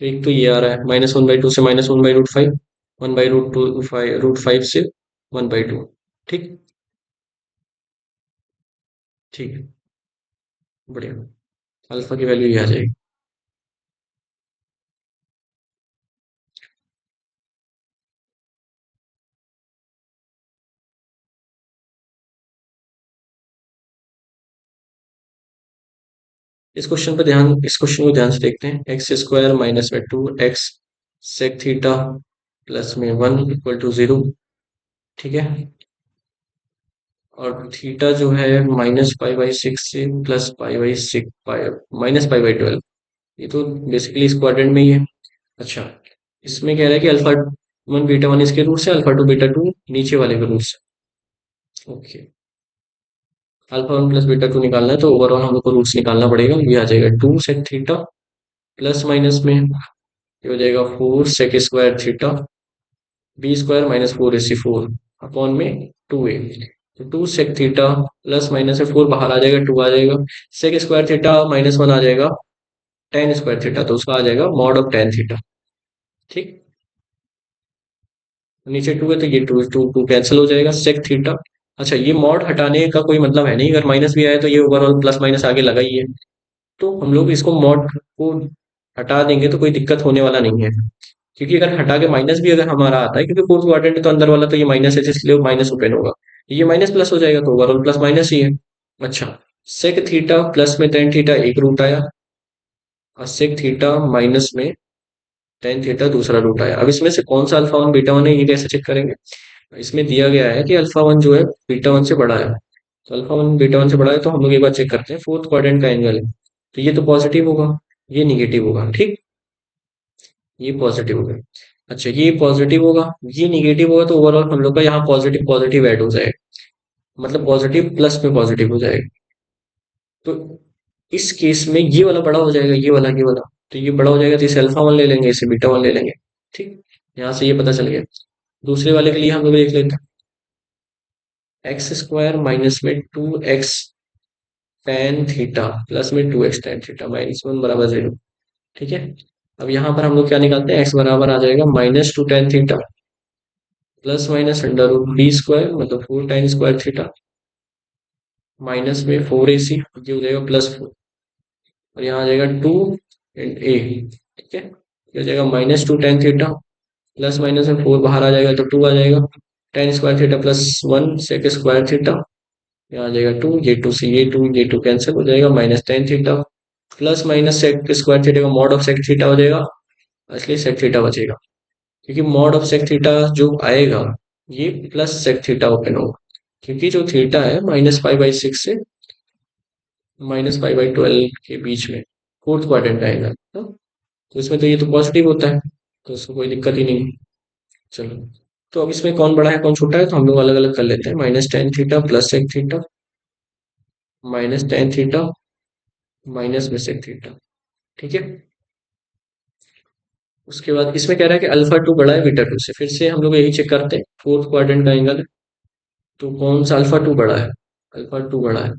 तो एक तो ये आ रहा है माइनस वन बाई टू से minus one by root five, one by root two five root five से वन बाई टू। ठीक, ठीक है, बढ़िया, अल्फा की वैल्यू ये आ जाएगी। इस क्वेश्चन को ध्यान से देखते हैं। एक्स स्क्वायर माइनस में two X sec theta plus में वन इक्वल टू जीरो। ठीक है, और थीटा जो है -π/6 से +π/6 पाई -π/12। ये तो बेसिकली इस क्वाड्रेंट में ही है। अच्छा, इसमें कह रहा है कि अल्फा वन बीटा वन इसके रूट से, अल्फा टू बीटा टू नीचे वाले के रूट से। Okay, alpha one plus beta two निकालना है तो ओवरऑल हमको रूट्स निकालना पड़ेगा। ये आ जाएगा 2 sec थीटा, प्लस माइनस में ये हो जाएगा 4 sec² theta, b² - 4ac4 upon में 2a। तो 2 sec थीटा प्लस माइनस से 4 बाहर आ जाएगा, 2 आ जाएगा। sec² थीटा -1 आ जाएगा, tan² थीटा, तो उसका आ जाएगा मॉड ऑफ tan थीटा। ठीक, नीचे 2 है तो ये 2 कैंसिल हो जाएगा। सेक थीटा, अच्छा ये मॉड हटाने का कोई मतलब है नहीं, अगर माइनस भी आए तो ये ओवरऑल प्लस माइनस आगे लगा ही है, तो हम लोग इसको मॉड को हटा देंगे तो कोई दिक्कत होने वाला नहीं है। क्योंकि अगर हटा के माइनस भी अगर हमारा आता है, क्योंकि फोर्थ क्वाड्रेंट है तो अंदर वाला तो ये माइनस है, इसलिए माइनस ओपन होगा, ये माइनस प्लस हो जाएगा तो ओवरऑल प्लस माइनस ही है। अच्छा, सेक थीटा प्लस में टेन थीटा एक रूट आया, और सेक थीटा माइनस में टेन थीटा दूसरा रूट आया। अब इसमें से कौन सा अल्फा वन बीटा वन है ये कैसे चेक करेंगे? इसमें दिया गया है कि अल्फा वन जो है बीटा वन से बड़ा है, तो अल्फा वन बीटा वन से बड़ा है तो हम लोग एक बार चेक करते हैं, फोर्थ क्वाड्रेंट का एंगल है तो ये तो पॉजिटिव होगा, ये निगेटिव होगा। ठीक, ये पॉजिटिव होगा। अच्छा, ये पॉजिटिव होगा, ये निगेटिव होगा, तो ओवरऑल हम लोग का यहाँ पॉजिटिव पॉजिटिव ऐड हो जाएगा, मतलब पॉजिटिव प्लस में पॉजिटिव हो जाएगा। तो इस केस में ये वाला बड़ा हो जाएगा, ये वाला, तो ये बड़ा हो जाएगा तो इसे अल्फा वन ले लेंगे, इसे बीटा वन ले लेंगे। ठीक, यहाँ से ये पता चल गया। दूसरे वाले के लिए हम लोग देख लेते हैं, x² माइनस में 2x tan थीटा प्लस में 2x tan थीटा -1 बराबर 0। ठीक है, अब यहाँ पर हम लोग क्या निकालते हैं, x बराबर आ जाएगा -2 tan theta plus minus √b² मतलब 4 tan² थीटा, माइनस में 4ac, ये हो जाएगा +4, और यहाँ आ जाएगा 2 a। ठीक है, ये हो जाएगा -2 tan थीटा, प्लस माइनस में 4 बाहर आ जाएगा तो 2 आ जाएगा, tan² थीटा +1 sec² थीटा, यहाँ आ जाएगा 2, ये 2 से ये 2 कैंसिल हो जाएगा, -tan theta plus minus sec² theta का मॉड ऑफ sec थीटा हो जाएगा, इसलिए sec थीटा बचेगा। क्योंकि मॉड ऑफ sec थीटा जो आएगा ये प्लस sec थीटा ओपन होगा, क्योंकि जो थीटा है -π/6 से -π/12 के बीच में फोर्थ क्वाड्रेंट आएगा, तो इसमें तो ये तो पॉजिटिव होता है, तो उसको कोई दिक्कत ही नहीं। चलो, तो अब इसमें कौन बड़ा है कौन छोटा है तो हम लोग अलग अलग कर लेते हैं। -tan theta plus sec theta, -tan theta minus में sec थीटा। ठीक है, उसके बाद इसमें कह रहा है कि अल्फा टू बड़ा है बीटा टू से, फिर से हम लोग यही चेक करते हैं, फोर्थ क्वाड्रेंट का एंगल है तो कौन सा अल्फा टू बड़ा है, अल्फा टू बड़ा है,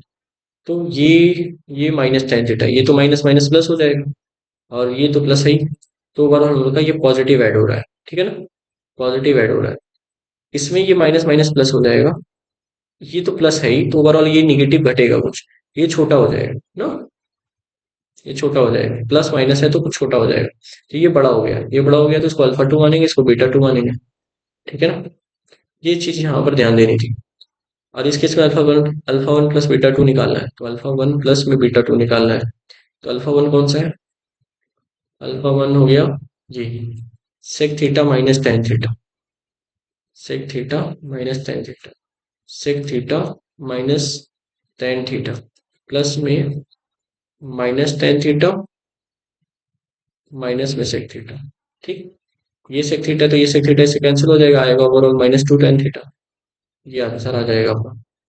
तो ये -tan थीटा, ये तो माइनस माइनस प्लस हो जाएगा, और ये तो प्लस है ही, तो ओवरऑल हम लोग का ये पॉजिटिव ऐड हो रहा है। ठीक है ना, पॉजिटिव ऐड हो रहा है, इसमें ये माइनस माइनस प्लस हो जाएगा, ये तो प्लस है ही, तो ओवरऑल ये निगेटिव घटेगा कुछ, ये छोटा हो जाएगा ना, ये छोटा हो जाएगा, प्लस माइनस है तो कुछ छोटा हो जाएगा, तो ये बड़ा हो गया, ये बड़ा हो गया तो इसको अल्फा टू मानेंगे, इसको बीटा टू मानेंगे। ठीक है ना, ये चीज यहाँ पर ध्यान देनी थी। और इस केस में alpha one plus beta two निकालना है, तो अल्फा वन प्लस में बीटा टू निकालना है, तो अल्फा वन कौन सा है, अल्फा वन हो गया ये sec theta minus tan theta, sec theta minus tan theta, sec theta minus tan theta plus में -tan थीटा माइनस में सेक थीटा। ठीक, ये सेक थीटा तो ये सेक थीटा इससे कैंसिल हो जाएगा, आएगा ओवरऑल -2 tan थीटा, ये आंसर आ जाएगा आपका।